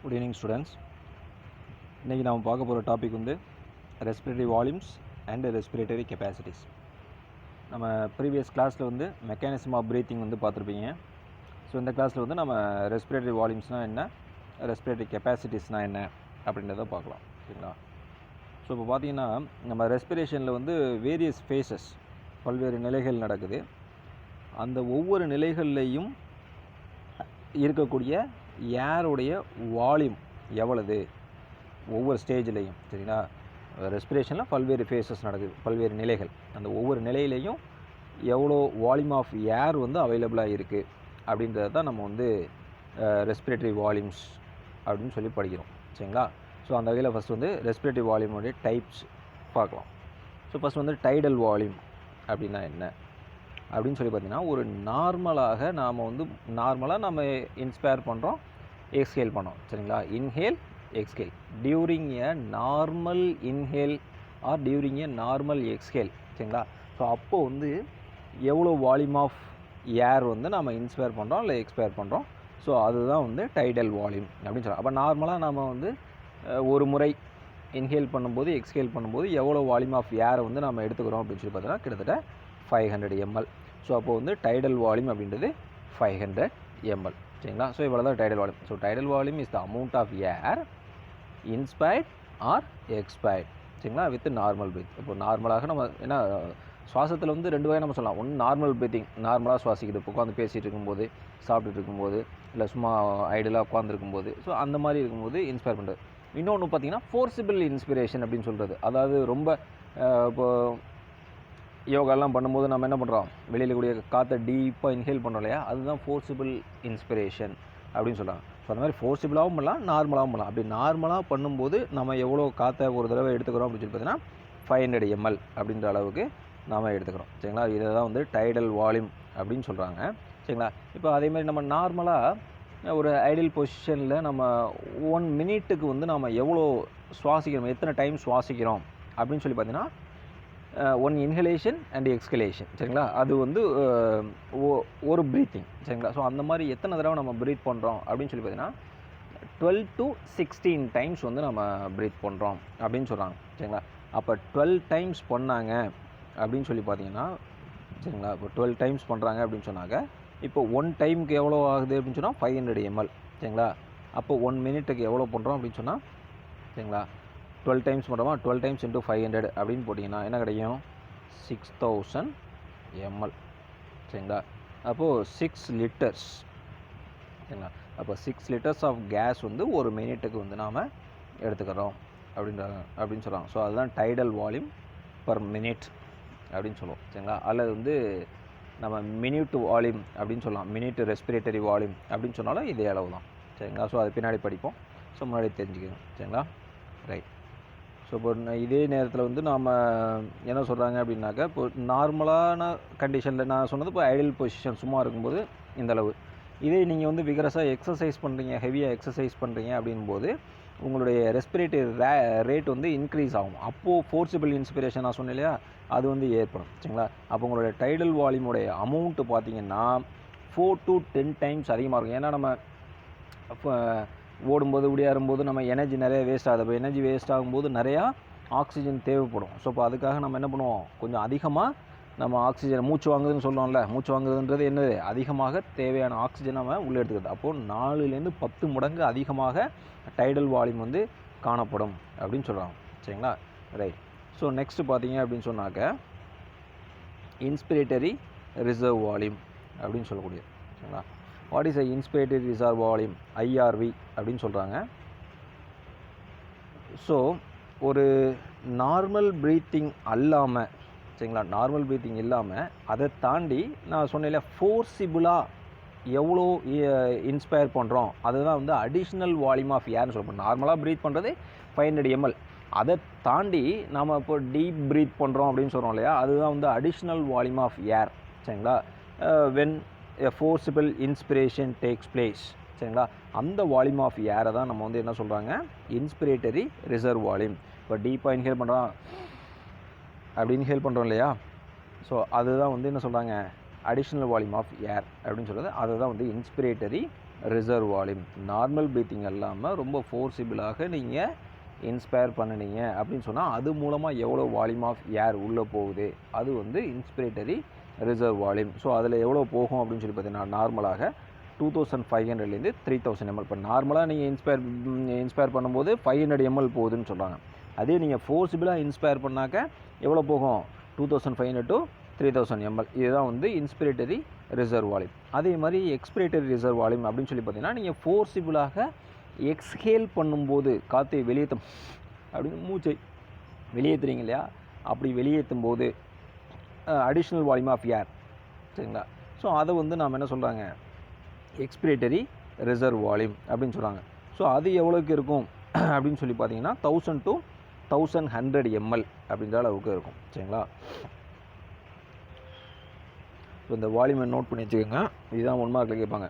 Good evening students. இன்றைக்கி நாம் பார்க்க போகிற டாபிக் வந்து respiratory volumes and respiratory capacities. நம்ம ப்ரீவியஸ் கிளாஸில் வந்து மெக்கானிசம் ஆஃப் ப்ரீத்திங் வந்து பார்த்துருப்பீங்க. ஸோ இந்த கிளாஸில் வந்து நம்ம ரெஸ்பிரேட்டரி வால்யூம்ஸ்னால் என்ன, ரெஸ்பிரேட்டரி கெப்பாசிட்டிஸ்னால் என்ன அப்படின்றத பார்க்கலாம். சரிங்களா? ஸோ இப்போ பார்த்தீங்கன்னா நம்ம ரெஸ்பிரேஷனில் வந்து வேரியஸ் ஃபேஸஸ், பல்வேறு நிலைகள் நடக்குது. அந்த ஒவ்வொரு நிலைகள்லேயும் இருக்கக்கூடிய ஏருடைய வால்யூம் எவ்வளவு ஒவ்வொரு ஸ்டேஜ்லேயும். சரிங்களா? ரெஸ்பிரேஷனில் பல்வேறு ஃபேஸஸ் நடக்குது, பல்வேறு நிலைகள். அந்த ஒவ்வொரு நிலையிலையும் எவ்வளோ வால்யூம் ஆஃப் ஏர் வந்து அவைலபிளாக இருக்குது அப்படின்றத தான் நம்ம வந்து ரெஸ்பிரேட்டரி வால்யூம்ஸ் அப்படின்னு சொல்லி படிக்கிறோம். சரிங்களா? ஸோ அந்த வகையில் ஃபஸ்ட் வந்து ரெஸ்பிரேட்டரி வால்யூமுடைய டைப்ஸ் பார்க்கலாம். ஸோ ஃபஸ்ட் வந்து டைடல் வால்யூம் அப்படின்னா என்ன அப்படின்னு சொல்லி பார்த்திங்கன்னா, ஒரு நார்மலாக நம்ம இன்ஸ்பயர் பண்ணுறோம், எக்ஸ்ஹேல் பண்ணோம். சரிங்களா? Inhale, exhale. During a normal inhale or during a normal exhale. சரிங்களா? ஸோ அப்போது வந்து எவ்வளோ வால்யூம் ஆஃப் ஏர் வந்து நம்ம இன்ஸ்பயர் பண்ணுறோம் இல்லை எக்ஸ்பயர் பண்ணுறோம். ஸோ அதுதான் வந்து டைடல் வால்யூம் அப்படின்னு சொல்கிறோம். அப்போ நார்மலாக நம்ம வந்து ஒரு முறை இன்ஹேல் பண்ணும்போது எக்ஸ்ஹேல் பண்ணும்போது எவ்வளோ வால்யூம் ஆஃப் ஏரை வந்து நம்ம எடுத்துக்கிறோம் அப்படின்னு சொல்லி பார்த்தோன்னா கிட்டத்தட்ட 500 ml. ஸோ அப்போது வந்து டைடல் வால்யூம் அப்படின்றது 500 ml. சரிங்களா? ஸோ இவ்வளோ தான் tidal volume. So tidal volume is the amount of air inspired or expired. சரிங்களா? With normal breath. இப்போ நார்மலாக நம்ம ஏன்னா சுவாசத்தில் வந்து ரெண்டு வகை நம்ம சொல்லலாம். ஒன்று நார்மல் பிரீத்திங், நார்மலாக சுவாசிக்கிறது, இப்போ உட்காந்து பேசிகிட்டு இருக்கும்போது, சாப்பிட்டுட்டு இருக்கும்போது, இல்லை சும்மா ஐடலாக உட்காந்துருக்கும்போது, ஸோ அந்த மாதிரி இருக்கும்போது இன்ஸ்பயர் பண்ணுறது. இன்னொன்று பார்த்திங்கன்னா ஃபோர்சிபிள் இன்ஸ்பிரேஷன் அப்படின்னு சொல்கிறது. அதாவது ரொம்ப இப்போது யோகாலாம் பண்ணும்போது நம்ம என்ன பண்ணுறோம், வெளியில் கூடிய காற்றை டீப்பாக இன்ஹேல் பண்ணுறோம் இல்லையா, அதுதான் ஃபோர்சிபிள் இன்ஸ்பிரேஷன் அப்படின்னு சொல்கிறாங்க. ஸோ அந்த மாதிரி ஃபோர்சிபிளாகவும் பண்ணலாம், நார்மலாகவும் பண்ணலாம். அப்படி நார்மலாக பண்ணும்போது நம்ம எவ்வளோ காற்றை ஒரு தடவை எடுத்துக்கிறோம் அப்படின்னு சொல்லி பார்த்தீங்கன்னா 500 ml அப்படின்ற அளவுக்கு நாம் எடுத்துக்கிறோம். சரிங்களா? இதை தான் வந்து டைடல் வால்யூம் அப்படின்னு சொல்கிறாங்க. சரிங்களா? இப்போ அதேமாதிரி நம்ம நார்மலாக ஒரு ஐடியல் பொசிஷனில் நம்ம 1 மினிட்டுக்கு வந்து நம்ம எவ்வளோ சுவாசிக்கிறோம், எத்தனை டைம் சுவாசிக்கிறோம் அப்படின்னு சொல்லி பார்த்தீங்கன்னா 1 இன்ஹலேஷன் அண்ட் எக்ஸ்கலேஷன். சரிங்களா? அது வந்து ஒரு ப்ரீத்திங். சரிங்களா? ஸோ அந்த மாதிரி எத்தனை தடவை நம்ம ப்ரீத் பண்ணுறோம் அப்படின்னு சொல்லி பார்த்தீங்கன்னா 12 to 16 டைம்ஸ் வந்து நம்ம ப்ரீத் பண்ணுறோம் அப்படின்னு சொல்கிறாங்க. சரிங்களா? அப்போ 12 டைம்ஸ் பண்ணாங்க அப்படின்னு சொல்லி பார்த்தீங்கன்னா, சரிங்களா, இப்போ 12 டைம்ஸ் பண்ணுறாங்க அப்படின்னு சொன்னாங்க. இப்போ 1 டைமுக்கு எவ்வளோ ஆகுது அப்படின்னு சொன்னால் 500 ml. சரிங்களா? அப்போ 1 மினிட்டுக்கு எவ்வளோ பண்ணுறோம் அப்படின்னு சொன்னால், சரிங்களா, 12 டைம்ஸ் பண்ணுறோமா, 12 டைம்ஸ் இன்ட்டு 500 அப்படின்னு போட்டிங்கன்னா என்ன கிடைக்கும், 6000 ml. சரிங்களா? அப்போது 6 லிட்டர்ஸ். சரிங்களா? அப்போ 6 லிட்டர்ஸ் ஆஃப் கேஸ் வந்து ஒரு மினிட்டுக்கு வந்து நாம் எடுத்துக்கிறோம் அப்படின்னு சொல்கிறாங்க. ஸோ அதுதான் டைடல் வால்யூம் பர் மினிட் அப்படின்னு சொல்லுவோம். சரிங்களா? அல்லது வந்து நம்ம மினிட் வால்யூம் அப்படின்னு சொல்லலாம், மினிட் ரெஸ்பிரேட்டரி வால்யூம் அப்படின்னு சொன்னாலும் இதே அளவு தான். சரிங்களா? ஸோ அது பின்னாடி படிப்போம். ஸோ முன்னாடி தெரிஞ்சுக்கணும். சரிங்களா? ரைட். ஸோ இப்போ இதே நேரத்தில் வந்து நாம் என்ன சொல்கிறாங்க அப்படின்னாக்கா, இப்போ நார்மலான கண்டிஷனில் நான் சொன்னது இப்போ ஐடியல் பொசிஷன் சும்மா இருக்கும்போது இந்த அளவு. இதே நீங்கள் வந்து விகரஸாக எக்ஸசைஸ் பண்ணுறீங்க, ஹெவியாக எக்ஸசைஸ் பண்ணுறீங்க அப்படின்போது உங்களுடைய ரெஸ்பிரேட்டரி ரேட் வந்து இன்க்ரீஸ் ஆகும். அப்போது ஃபோர்சிபிள் இன்ஸ்பிரேஷன் நான் சொன்னேன் இல்லையா, அது வந்து ஏற்படும். சரிங்களா? அப்போ உங்களுடைய டைடல் வால்யூமுடைய அமௌண்ட்டு பார்த்திங்கன்னா 4 to 10 டைம்ஸ் அதிகமாக இருக்கும். ஏன்னா நம்ம இப்போ ஓடும்போது ஓடியாரும்போது நம்ம எனர்ஜி நிறைய வேஸ்ட் ஆகுது. அப்போ எனர்ஜி வேஸ்ட் ஆகும்போது நிறையா ஆக்சிஜன் தேவைப்படும். ஸோ இப்போ அதுக்காக நம்ம என்ன பண்ணுவோம், கொஞ்சம் அதிகமாக நம்ம ஆக்சிஜன் மூச்சு வாங்குதுன்னு சொல்லுவோம்ல, மூச்சு வாங்குதுன்றது என்னது, அதிகமாக தேவையான ஆக்சிஜன் நம்ம உள்ளே எடுத்துக்கிறது. அப்போது 4லேருந்து 10 மடங்கு அதிகமாக டைடல் வால்யூம் வந்து காணப்படும் அப்படின்னு சொல்கிறாங்க. சரிங்களா? ரைட். ஸோ நெக்ஸ்ட்டு பார்த்தீங்க அப்படின்னு சொன்னாக்க இன்ஸ்பிரேட்டரி ரிசர்வ் வால்யூம் அப்படின்னு சொல்லக்கூடியது. சரிங்களா? What is inspiratory reserve volume, IRV அப்படின்னு சொல்கிறாங்க. ஸோ ஒரு நார்மல் ப்ரீத்திங் அல்லாமல், சரிங்களா, நார்மல் ப்ரீத்திங் இல்லாமல் அதை தாண்டி நான் சொன்னேன்ல ஃபோர்சிபிளாக எவ்வளோ இன்ஸ்பயர் பண்ணுறோம், அதுதான் வந்து அடிஷ்னல் வால்யூம் ஆஃப் ஏர்னு சொல்லப்போம். நார்மலாக ப்ரீத் பண்ணுறது 500 ml. அதை தாண்டி நாம் இப்போ டீப் ப்ரீத் பண்ணுறோம் அப்படின்னு சொல்கிறோம் இல்லையா, அதுதான் வந்து அடிஷ்னல் வால்யூம் ஆஃப் ஏர். சரிங்களா? When a forcible inspiration takes place. சரிங்களா? அந்த வால்யூம் ஆஃப் ஏரை தான் நம்ம வந்து என்ன சொல்கிறாங்க, இன்ஸ்பிரேட்டரி ரிசர்வ் வால்யூம். இப்போ டீப்பாக இன்ஹேல் பண்ணுறோம், அப்படி இன்ஹேல் பண்ணுறோம் இல்லையா, ஸோ அதுதான் வந்து என்ன சொல்கிறாங்க, அடிஷ்னல் வால்யூம் ஆஃப் ஏர் அப்படின்னு சொல்கிறது. அதுதான் வந்து inspiratory reserve volume. Normal breathing இல்லாமல் ரொம்ப ஃபோர்ஸிபிளாக நீங்கள் இன்ஸ்பயர் பண்ணினீங்க அப்படின்னு சொன்னால் அது மூலமாக எவ்வளோ வால்யூம் ஆஃப் ஏர் உள்ளே போகுது, அது வந்து இன்ஸ்பிரேட்டரி ரிசர்வ் வால்யூம். ஸோ அதில் எவ்வளோ போகும் அப்படின்னு சொல்லி பார்த்தீங்கன்னா நார்மலாக 2500 3000 ml. இப்போ நார்மலாக நீங்கள் இன்ஸ்பயர் பண்ணும்போது 500 ml போகுதுன்னு சொல்கிறாங்க. அதே நீங்கள் ஃபோர்ஸிபிளாக இன்ஸ்பயர் பண்ணாக்க எவ்வளோ போகும்? 2500 to 3000 ml. இதுதான் வந்து இன்ஸ்பிரேட்டரி ரிசர்வ் வால்யூம். அதே மாதிரி எக்ஸ்பிரேட்டரி ரிசர்வ் வால்யூம் அப்படின்னு சொல்லி பார்த்தீங்கன்னா நீங்கள் ஃபோர்ஸிபிளாக எக்ஸ்ஹேல் பண்ணும்போது காற்றை வெளியேற்றும் அப்படின்னு மூச்சை வெளியேற்றுறீங்க இல்லையா, அப்படி வெளியேற்றும் போது அடிஷ்னல் வால்யூம் ஆஃப் ஏர், சரிங்களா? ஸோ அதை வந்து நாம் என்ன சொல்கிறாங்க? எக்ஸ்பிரேட்டரி ரிசர்வ் வால்யூம் அப்படின்னு சொல்கிறாங்க. ஸோ அது எவ்வளோக்கு இருக்கும் அப்படின்னு சொல்லி பார்த்தீங்கன்னா 1000 to 1100 ml அப்படின்ற அளவுக்கு இருக்கும், சரிங்களா? ஸோ இந்த வால்யூமை நோட் பண்ணி வச்சுக்கோங்க. இதுதான் 1 மார்க்கில் கேட்பாங்க.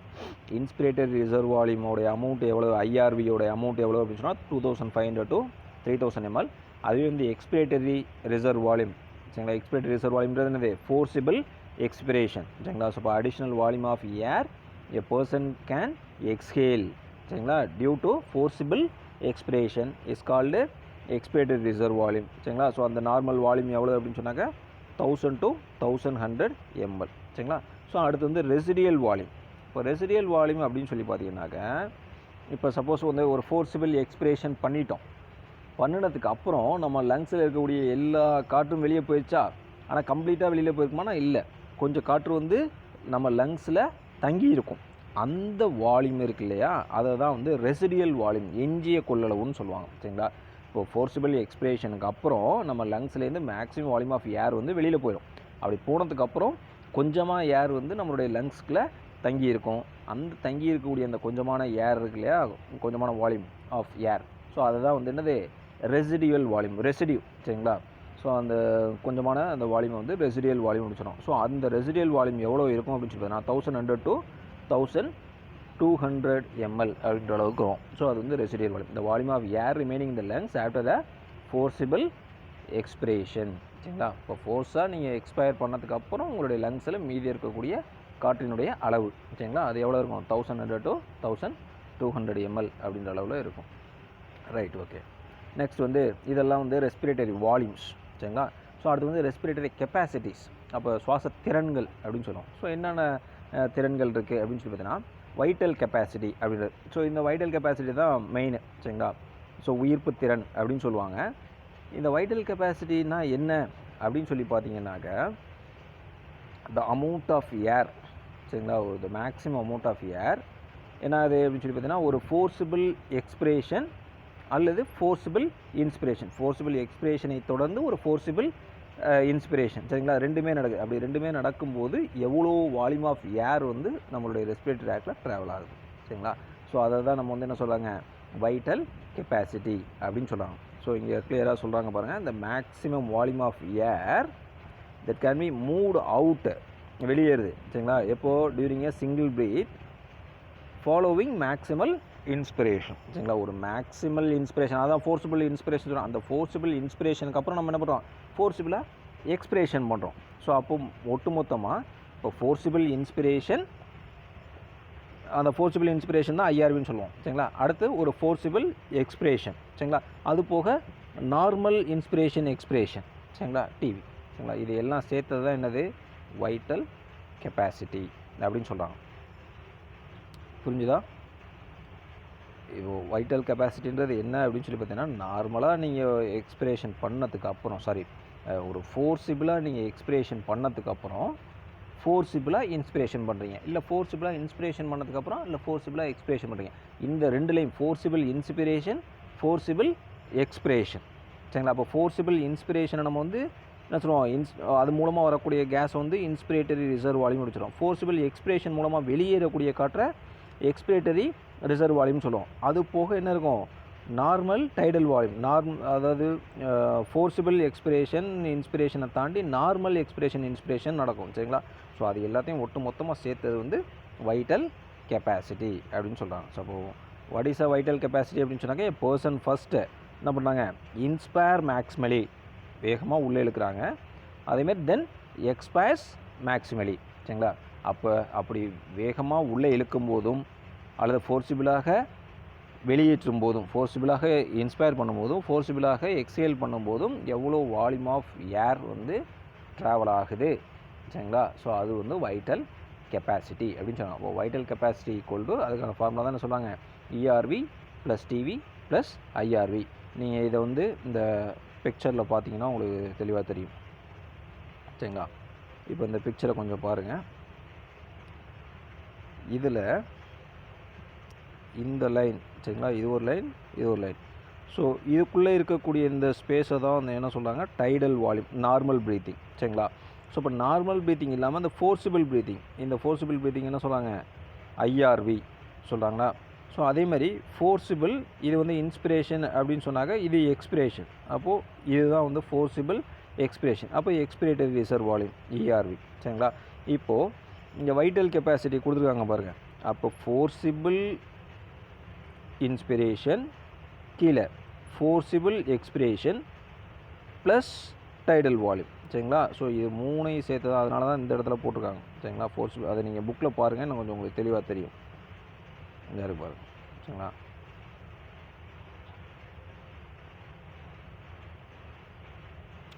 இன்ஸ்பிரேட்டரி ரிசர்வ் வால்யூமோடைய அமௌண்ட் எவ்வளோ, ஐஆர்வியோட அமௌண்ட் எவ்வளோ அப்படின்னு சொன்னால் 2500 to 3000 ml. அதுவே வந்து எக்ஸ்பிரேட்டரி ரிசர்வ் வால்யூம், சரிங்களா? எக்ஸ்பிரேட்டரி ரிசர்வ் வால்யூம்ன்றது என்னது? ஃபோர்ஸிபிள் எக்ஸ்பிரேஷன், சரிங்களா? ஸோ இப்போ additional volume of air a person can exhale, சரிங்களா, due to forcible expiration is called expiratory reserve volume, சரிங்களா? ஸோ அந்த நார்மல் வால்யூம் எவ்வளோ அப்படின்னு சொன்னாக்க 1000 to 1100 ml, சரிங்களா? ஸோ அடுத்து வந்து ரெசிடியல் வால்யூம். இப்போ ரெசிடியல் வால்யூம் அப்படின்னு சொல்லி பார்த்தீங்கன்னாக்க இப்போ சப்போஸ் வந்து ஒரு ஃபோர்ஸிபிள் எக்ஸ்பிரேஷன் பண்ணினதுக்கு அப்புறம் நம்ம லங்ஸில் இருக்கக்கூடிய எல்லா காற்றும் வெளியே போயிடுச்சா? ஆனால் கம்ப்ளீட்டாக வெளியில் போயிருக்குமானா இல்லை, கொஞ்சம் காற்று வந்து நம்ம லங்ஸில் தங்கி இருக்கும். அந்த வால்யூம் இருக்கு இல்லையா, அதை தான் வந்து ரெசிடியல் வால்யூம், எஞ்சிய கொள்ளளவுன்னு சொல்லுவாங்க, சரிங்களா? இப்போ ஃபோர்ஸிபிள் எக்ஸ்பிரேஷனுக்கு அப்புறம் நம்ம லங்ஸ்லேருந்து மேக்ஸிமம் வால்யூம் ஆஃப் ஏர் வந்து வெளியில் போயிடும். அப்படி போனதுக்கப்புறம் கொஞ்சமாக ஏர் வந்து நம்மளுடைய லங்ஸ்க்குள்ளே தங்கி இருக்கும். அந்த தங்கி இருக்கக்கூடிய அந்த கொஞ்சமான ஏர் இருக்கு இல்லையா, கொஞ்சமான வால்யூம் ஆஃப் ஏர், ஸோ அதை தான் வந்து என்னது? ரெசிடியல் வால்யூம், ரெசிடியூ, சரிங்களா? ஸோ அந்த கொஞ்சமான அந்த வால்யூம் வந்து ரெசிடியல் வால்யூம் முடிச்சிடும். ஸோ அந்த ரெசிடியல் வால்யூம் எவ்வளோ இருக்கும் அப்படின்னு சொல்லி பார்த்தீங்கன்னா 1100 to 1200 ml அப்படின்ற அளவுக்கு வரும். ஸோ அது வந்து ரெசிடியல் வால்யூம். இந்த வால்யூம் ஆஃப் ஏர் ரிமைனிங் இந்த lungs after the forcible expiration, சரிங்களா? இப்போ ஃபோர்ஸாக நீங்கள் எக்ஸ்பயர் பண்ணதுக்கப்புறம் உங்களுடைய லங்ஸில் மீதி இருக்கக்கூடிய காற்றினுடைய அளவு, சரிங்களா, அது எவ்வளோ இருக்கும்? 1100 to 1200 ml அப்படின்ற அளவில் இருக்கும். Right, okay. நெக்ஸ்ட் வந்து இதெல்லாம் வந்து ரெஸ்பிரேட்டரி வால்யூம்ஸ், சரிங்களா? ஸோ அடுத்து வந்து ரெஸ்பிரேட்டரி கெப்பாசிட்டிஸ். அப்போ சுவாச திறன்கள் அப்படின்னு சொல்லுவோம். ஸோ என்னென்ன திறன்கள் இருக்குது அப்படின்னு சொல்லி பார்த்தீங்கன்னா வைட்டல் கெப்பாசிட்டி அப்படின்றது. ஸோ இந்த வைட்டல் கெப்பாசிட்டி தான் மெயின், சரிங்களா? ஸோ உயிர்ப்பு திறன் அப்படின்னு சொல்லுவாங்க. இந்த வைட்டல் கெப்பாசிட்டினா என்ன அப்படின்னு சொல்லி பார்த்தீங்கன்னாக்க த அமௌண்ட் ஆஃப் ஏர், சரிங்களா, the maximum amount of air என்ன அது அப்படின்னு சொல்லி பார்த்தீங்கன்னா ஒரு ஃபோர்ஸிபிள் எக்ஸ்பிரேஷன் அல்லது ஃபோர்ஸிபிள் இன்ஸ்பிரேஷன். ஃபோர்ஸிபிள் எக்ஸ்பிரேஷனை தொடர்ந்து ஒரு ஃபோர்ஸிபிள் இன்ஸ்பிரேஷன், சரிங்களா? ரெண்டுமே நடக்குது. அப்படி ரெண்டுமே நடக்கும்போது எவ்வளோ வால்யூம் ஆஃப் ஏர் வந்து நம்மளுடைய ரெஸ்பிரேட்டரி ட்ராக்டில் ட்ராவல் ஆகுது, சரிங்களா? ஸோ அதை தான் நம்ம வந்து என்ன சொல்கிறாங்க? வைட்டல் கெப்பாசிட்டி அப்படின்னு சொல்கிறாங்க. ஸோ இங்கே கிளியராக சொல்கிறாங்க பாருங்கள், இந்த maximum volume of air that can be moved out, வெளியேறுது, சரிங்களா? எப்போது? During a single breath following maximal inspiration, சரிங்களா? ஒரு மேக்ஸிமல் இன்ஸ்பிரேஷன், அதான் ஃபோர்ஸிபிள் இன்ஸ்பிரேஷன் சொல்கிறோம். அந்த ஃபோர்ஸிபிள் இன்ஸ்பிரேஷனுக்கு அப்புறம் நம்ம என்ன பண்ணுறோம்? ஃபோர்ஸிபிளாக எக்ஸ்பிரேஷன் பண்ணுறோம். ஸோ அப்போ ஒட்டுமொத்தமாக இப்போ ஃபோர்ஸிபிள் இன்ஸ்பிரேஷன், அந்த ஃபோர்ஸிபிள் இன்ஸ்பிரேஷன் தான் ஐஆர்வின்னு சொல்லுவோம், சரிங்களா? அடுத்து ஒரு ஃபோர்ஸிபிள் எக்ஸ்பிரேஷன், சரிங்களா? அது போக நார்மல் இன்ஸ்பிரேஷன் எக்ஸ்பிரேஷன், சரிங்களா, டிவி, சரிங்களா? இது எல்லாம் சேர்த்தது தான் என்னது? வைட்டல் கெப்பாசிட்டி அப்படின்னு சொல்கிறாங்க. புரிஞ்சுதா? இப்போ வைட்டல் கெப்பாசிட்டின்றது என்ன அப்படின்னு சொல்லி பார்த்தீங்கன்னா நார்மலாக நீங்கள் எக்ஸ்பிரேஷன் பண்ணதுக்கு அப்புறம், ஒரு ஃபோர்ஸிபிளாக நீங்கள் எக்ஸ்பிரேஷன் பண்ணதுக்கப்புறம் ஃபோர்ஸிபிளாக இன்ஸ்பிரேஷன் பண்ணுறீங்க, இல்லை ஃபோர்ஸிபிளாக இன்ஸ்பிரேஷன் பண்ணதுக்கப்புறம் இல்லை ஃபோர்ஸிபிளாக எக்ஸ்பிரேஷன் பண்ணுறீங்க. இந்த ரெண்டுலேயும் ஃபோர்ஸிபிள் இன்ஸ்பிரேஷன், ஃபோர்ஸிபிள் எக்ஸ்பிரேஷன், சரிங்களா? அப்போ ஃபோர்ஸிபிள் இன்ஸ்பிரேஷனை நம்ம வந்து என்ன சொல்லுவோம்? அது மூலமாக வரக்கூடிய கேஸ் வந்து இன்ஸ்பிரேட்டரி ரிசர்வ் வால்யூம் முடிச்சிடும். ஃபோர்ஸிபிள் எக்ஸ்பிரேஷன் மூலமாக வெளியேறக்கூடிய காற்றை எக்ஸ்பிரேட்டரி ரிசர்வ் வால்யூம் சொல்லுவோம். அது போக என்ன இருக்கும்? நார்மல் டைடல் வால்யூம், அதாவது ஃபோர்ஸிபிள் எக்ஸ்பிரேஷன் இன்ஸ்பிரேஷனை தாண்டி நார்மல் இன்ஸ்பிரேஷன் நடக்கும், சரிங்களா? ஸோ அது எல்லாத்தையும் ஒட்டு மொத்தமாக சேர்த்தது வந்து வைட்டல் கெப்பாசிட்டி அப்படின்னு சொல்கிறாங்க. ஸோ அப்போ what is a vital capacity அப்படின்னு சொன்னாக்க பர்சன் ஃபஸ்ட்டு என்ன பண்ணுறாங்க? இன்ஸ்பயர் மேக்ஸிமலி, வேகமாக உள்ளே இழுக்கிறாங்க. அதேமாரி தென் எக்ஸ்பயர்ஸ் மேக்ஸிமலி, சரிங்களா? அப்போ அப்படி வேகமாக உள்ளே இழுக்கும் போதும் அல்லது ஃபோர்சிபிளாக வெளியேற்றும் போதும், ஃபோர்சிபிளாக இன்ஸ்பயர் பண்ணும்போதும், ஃபோர்சிபிளாக எக்ஸேல் பண்ணும்போதும் எவ்வளோ வால்யூம் ஆஃப் ஏர் வந்து ட்ராவல் ஆகுது, சரிங்களா. ஸோ அது வந்து வைட்டல் கெப்பாசிட்டி அப்படின்னு சொன்னாங்க. அப்போ வைட்டல் கெப்பாசிட்டி ஈக்குவல் டு அதுக்கான ஃபார்முலா தான் என்ன சொல்லுவாங்க, ERV plus TV plus IRV. நீங்கள் இதை வந்து இந்த பிக்சரில் பார்த்தீங்கன்னா உங்களுக்கு தெளிவாக தெரியும், சரிங்களா. இப்போ இந்த பிக்சரை கொஞ்சம் பாருங்கள். இதில் இந்த லைன், சரிங்களா, இது ஒரு லைன், இது ஒரு லைன். ஸோ இதுக்குள்ளே இருக்கக்கூடிய இந்த ஸ்பேஸை தான் வந்து என்ன சொல்கிறாங்க, டைடல் வால்யூம், நார்மல் ப்ரீத்திங், சரிங்களா. ஸோ இப்போ நார்மல் ப்ரீத்திங் இல்லாமல் இந்த ஃபோர்சிபிள் ப்ரீத்திங், இந்த ஃபோர்சிபிள் ப்ரீத்திங் என்ன சொல்கிறாங்க, ஐஆர்வி சொல்கிறாங்களா. ஸோ அதேமாதிரி ஃபோர்சிபிள் இது வந்து இன்ஸ்பிரேஷன் அப்படின்னு சொன்னாங்க, இது எக்ஸ்பிரேஷன். அப்போது இதுதான் வந்து ஃபோர்சிபிள் எக்ஸ்பிரேஷன். அப்போ எக்ஸ்பிரேட்டரி ரிசர்வ் வால்யூம் இஆர்வி, சரிங்களா. இப்போது இங்கே வைட்டல் கெப்பாசிட்டி கொடுத்துருக்காங்க பாருங்கள். அப்போ ஃபோர்சிபிள் இன்ஸ்பிரேஷன் கீழே forcible expiration plus tidal volume, சரிங்களா. ஸோ இது மூணையும் சேர்த்து தான், அதனால தான் இந்த இடத்துல போட்டிருக்காங்க, சரிங்களா. ஃபோர்சிபிள் அதை நீங்கள் புக்கில் பாருங்கள், இன்னும் கொஞ்சம் உங்களுக்கு தெளிவாக தெரியும். இந்த இருக்கு பாருங்கள், சரிங்களா.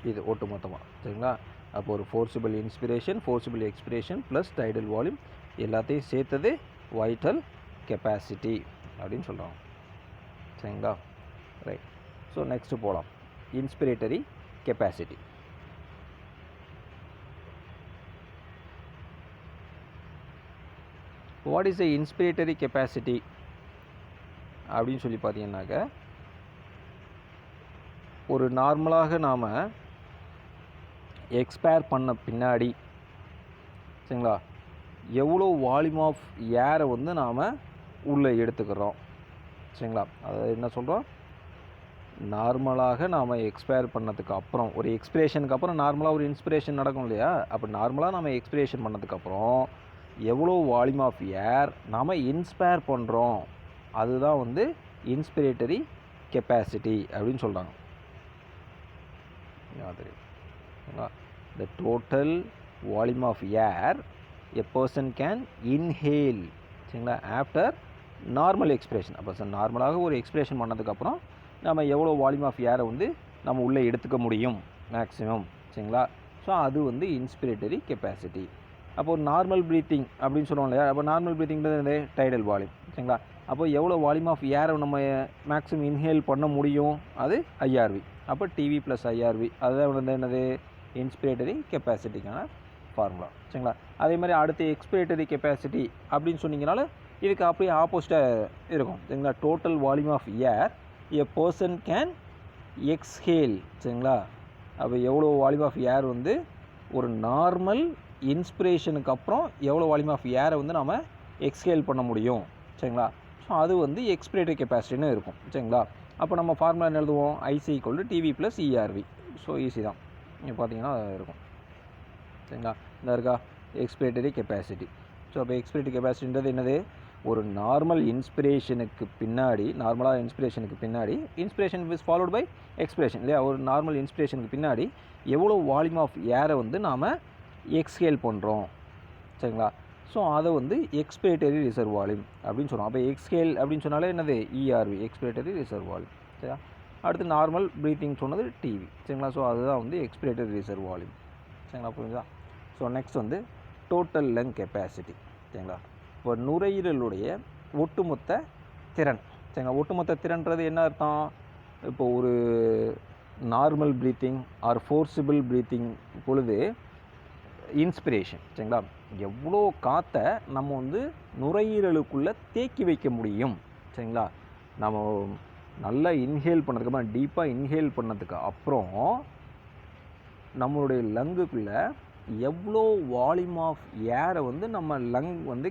இது ஒட்டு மொத்தமாக, சரிங்களா. அப்போ ஒரு forcible inspiration, forcible expiration plus tidal volume எல்லாத்தையும் சேர்த்தது வைட்டல் கெப்பாசிட்டி அப்படின்னு சொல்கிறாங்க, சரிங்களா. ரைட். ஸோ நெக்ஸ்ட்டு போகலாம், inspiratory capacity. What is the inspiratory capacity அப்படின்னு சொல்லி பார்த்தீங்கன்னாக்க, ஒரு நார்மலாக நாம் எக்ஸ்பயர் பண்ண பின்னாடி, சரிங்களா, எவ்வளோ வால்யூம் ஆஃப் ஏரை வந்து நாம் உள்ளே எடுத்துக்கிறோம், சரிங்களா. அதாவது என்ன சொல்கிறோம், நார்மலாக நாம் எக்ஸ்பயர் பண்ணதுக்கு அப்புறம், ஒரு எக்ஸ்பிரேஷனுக்கு அப்புறம் நார்மலாக ஒரு இன்ஸ்பிரேஷன் நடக்கும் இல்லையா. அப்போ நார்மலாக நம்ம எக்ஸ்பிரேஷன் பண்ணதுக்கப்புறம் எவ்வளோ வால்யூம் ஆஃப் ஏர் நாம் இன்ஸ்பயர் பண்ணுறோம், அதுதான் வந்து இன்ஸ்பிரேட்டரி கெப்பாசிட்டி அப்படின்னு சொல்கிறாங்க. The total volume of air a person can inhale, சரிங்களா, ஆஃப்டர் நார்மல் எக்ஸ்பிரேஷன். அப்போ நார்மலாக ஒரு எக்ஸ்பிரேஷன் பண்ணதுக்கப்புறம் நம்ம எவ்வளோ வால்யூம் ஆஃப் ஏரை வந்து நம்ம உள்ளே எடுத்துக்க முடியும் மேக்ஸிமம், சரிங்களா. ஸோ அது வந்து இன்ஸ்பிரேட்டரி கெப்பாசிட்டி. அப்போ ஒரு நார்மல் ப்ரீத்திங் அப்படின்னு சொல்லுவோம் இல்லையா. அப்போ நார்மல் ப்ரீத்திங்கிறது டைடல் வால்யூம், சரிங்களா. அப்போ எவ்வளோ வால்யூம் ஆஃப் ஏரை நம்ம மேக்ஸிமம் இன்ஹேல் பண்ண முடியும், அது ஐஆர்வி. அப்போ டிவி ப்ளஸ் ஐஆர்வி, அதுதான் வந்து என்னது, இன்ஸ்பிரேட்டரி கெப்பாசிட்டிக்கான ஃபார்முலா, சரிங்களா. அதே மாதிரி அடுத்து எக்ஸ்பிரேட்டரி கெப்பாசிட்டி அப்படின்னு சொன்னீங்கனாலும் இதுக்கு அப்படியே ஆப்போசிட்டாக இருக்கும், சரிங்களா. Total volume of air a person can exhale, சரிங்களா. அப்போ எவ்வளோ வால்யூம் ஆஃப் ஏர் வந்து ஒரு நார்மல் இன்ஸ்பிரேஷனுக்கு அப்புறம் எவ்வளோ வால்யூம் ஆஃப் ஏரை வந்து நம்ம எக்ஸ்ஹேல் பண்ண முடியும், சரிங்களா. ஸோ அது வந்து எக்ஸ்பிரேட்டரி கெப்பாசிட்டின்னு இருக்கும், சரிங்களா. அப்போ நம்ம ஃபார்முலா என்ன எழுதுவோம், IC equal to TV plus ERV. So easy தான், இங்கே பார்த்தீங்கன்னா இருக்கும், சரிங்களா. இந்த இருக்கா எக்ஸ்பிரேட்டரி கெப்பாசிட்டி. ஸோ அப்போ எக்ஸ்பிரேட்டரி கெப்பாசிட்டின்றது என்னது, ஒரு நார்மல் இன்ஸ்பிரேஷனுக்கு பின்னாடி, நார்மலாக இன்ஸ்பிரேஷனுக்கு பின்னாடி, inspiration is followed by expiration இல்லையா. ஒரு நார்மல் இன்ஸ்பிரேஷனுக்கு பின்னாடி எவ்வளோ வால்யூம் ஆஃப் ஏரை வந்து நாம் எக்ஸ்ஹேல் பண்ணுறோம், சரிங்களா. ஸோ அதை வந்து எக்ஸ்பிரேட்டரி ரிசர்வ் வால்யூம் அப்படின்னு சொல்லுவோம். அப்போ எக்ஸ்ஹேல் அப்படின்னு சொன்னாலே என்னது, இஆர்வி, எக்ஸ்பிரேட்டரி ரிசர்வ் வால்யூம், சரியா. அடுத்து நார்மல் ப்ரீத்திங் சொன்னது டிவி, சரிங்களா. ஸோ அதுதான் வந்து எக்ஸ்பிரேட்டரி ரிசர்வ் வால்யூம், சரிங்களா, புரியுதா. ஸோ நெக்ஸ்ட் வந்து டோட்டல் லங் கெப்பாசிட்டி, சரிங்களா. இப்போ நுரையீரலுடைய ஒட்டுமொத்த திறன், சரிங்களா. ஒட்டுமொத்த திறன்றது என்ன அர்த்தம், இப்போ ஒரு normal breathing R forcible breathing பொழுது இன்ஸ்பிரேஷன், சரிங்களா, எவ்வளோ காற்றை நம்ம வந்து நுரையீரலுக்குள்ளே தேக்கி வைக்க முடியும், சரிங்களா. நம்ம நல்லா இன்ஹேல் பண்ணதுக்கப்புறம், டீப்பாக இன்ஹேல் பண்ணதுக்கு அப்புறம் நம்மளுடைய லங்குக்குள்ளே எவ்வளோ வால்யூம் ஆஃப் ஏரை வந்து நம்ம லங் வந்து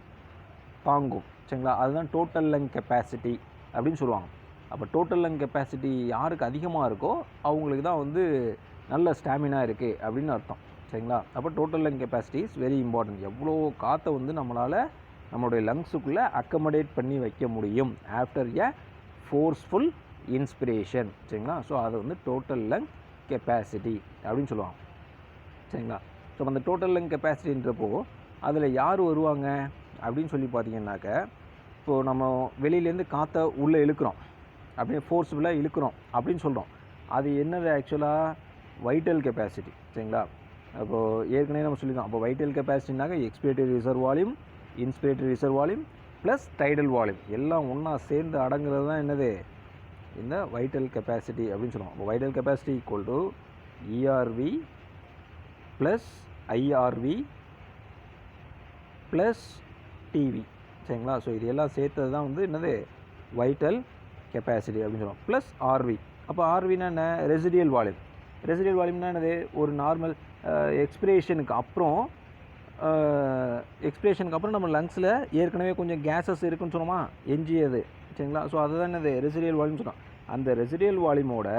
தாங்கும், சரிங்களா. அதுதான் டோட்டல் லங் கெப்பாசிட்டி அப்படின்னு சொல்லுவாங்க. அப்போ டோட்டல் லங் கெப்பாசிட்டி யாருக்கு அதிகமாக இருக்கோ அவங்களுக்கு தான் வந்து நல்ல ஸ்டாமினா இருக்குது அப்படின்னு அர்த்தம், சரிங்களா. அப்போ total lung capacity is very important. எவ்வளோ காற்றை வந்து நம்மளால் நம்மளுடைய லங்ஸுக்குள்ளே அக்கமடேட் பண்ணி வைக்க முடியும் ஆஃப்டர் எ ஃபோர்ஸ்ஃபுல் இன்ஸ்பிரேஷன், சரிங்களா. ஸோ அது வந்து டோட்டல் லங் கெப்பாசிட்டி அப்படின்னு சொல்லுவாங்க, சரிங்களா. ஸோ அந்த டோட்டல் லங் கெப்பாசிட்டின்றப்போ அதில் யார் வருவாங்க அப்படின்னு சொல்லி பார்த்தீங்கன்னாக்க, இப்போது நம்ம வெளியிலேருந்து காற்றை உள்ளே இழுக்கிறோம், அப்படியே ஃபோர்ஸ்ஃபுல்லாக இழுக்கிறோம் அப்படின்னு சொல்கிறோம். அது என்னது ஆக்சுவலாக வைட்டல் கெப்பாசிட்டி. சரிங்களா? அப்போது ஏற்கனவே நம்ம சொல்லியிருக்கோம். அப்போ வைட்டல் கெப்பாசிட்டினாக்க expiratory reserve volume, inspiratory reserve volume plus tidal volume எல்லாம் ஒன்றா சேர்ந்து அடங்குறது தான் என்னது இந்த வைட்டல் கெப்பாசிட்டி அப்படின்னு சொல்லுவோம். அப்போ vital capacity equal to ERV plus IRV plus TV. சரிங்களா? ஸோ இது எல்லாம் சேர்த்தது தான் வந்து என்னது வைட்டல் கெப்பாசிட்டி அப்படின்னு சொல்லுவோம். Plus RV. அப்போ ஆர்வினா என்ன? Residual volume. ரெசிடியல் வால்யூம்னா என்னது? ஒரு நார்மல் எக்ஸ்பிரேஷனுக்கு அப்புறம் நம்ம லங்ஸில் ஏற்கனவே கொஞ்சம் கேஸஸ் இருக்குன்னு சொன்னோமா, எஞ்சியது. சரிங்களா? ஸோ அதுதான் என்னது ரெசிடியல் வால்யூம் சொன்னோம். அந்த ரெசிடியல் வால்யூமோட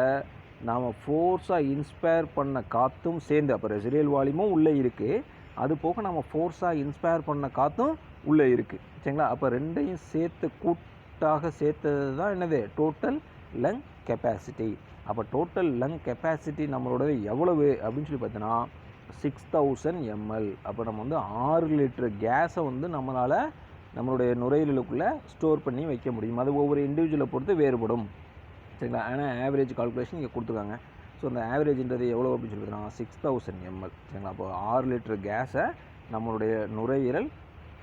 நாம் ஃபோர்ஸாக இன்ஸ்பயர் பண்ண காற்றும் சேர்ந்து, அப்போ ரெசிடியல் வால்யூமும் உள்ளே இருக்குது, அது போக நம்ம ஃபோர்ஸாக இன்ஸ்பயர் பண்ண காற்றும் உள்ளே இருக்குது. சரிங்களா? அப்போ ரெண்டையும் கூட்டாக சேர்த்தது தான் என்னது டோட்டல் லங் கெப்பாசிட்டி. அப்போ டோட்டல் லங் கெப்பாசிட்டி நம்மளோட எவ்வளவு அப்படின்னு சொல்லி பார்த்தீங்கன்னா 6000 ml. அப்போ நம்ம வந்து 6 லிட்டர் கேஸை வந்து நம்மளுடைய நுரையீரலுக்குள்ளே ஸ்டோர் பண்ணி வைக்க முடியும். அது ஒவ்வொரு இண்டிவிஜுவலை பொறுத்து வேறுபடும். சரிங்களா? ஆனால் ஆவரேஜ் கால்குலேஷன் இங்கே கொடுத்துருக்காங்க. ஸோ அந்த ஆவரேஜ்ன்றது எவ்வளோ அப்படின்னு சொல்லி பார்த்தீங்கன்னா 6000 ml. சரிங்களா? அப்போ 6 லிட்டர் கேஸை நம்மளுடைய நுரையீரல்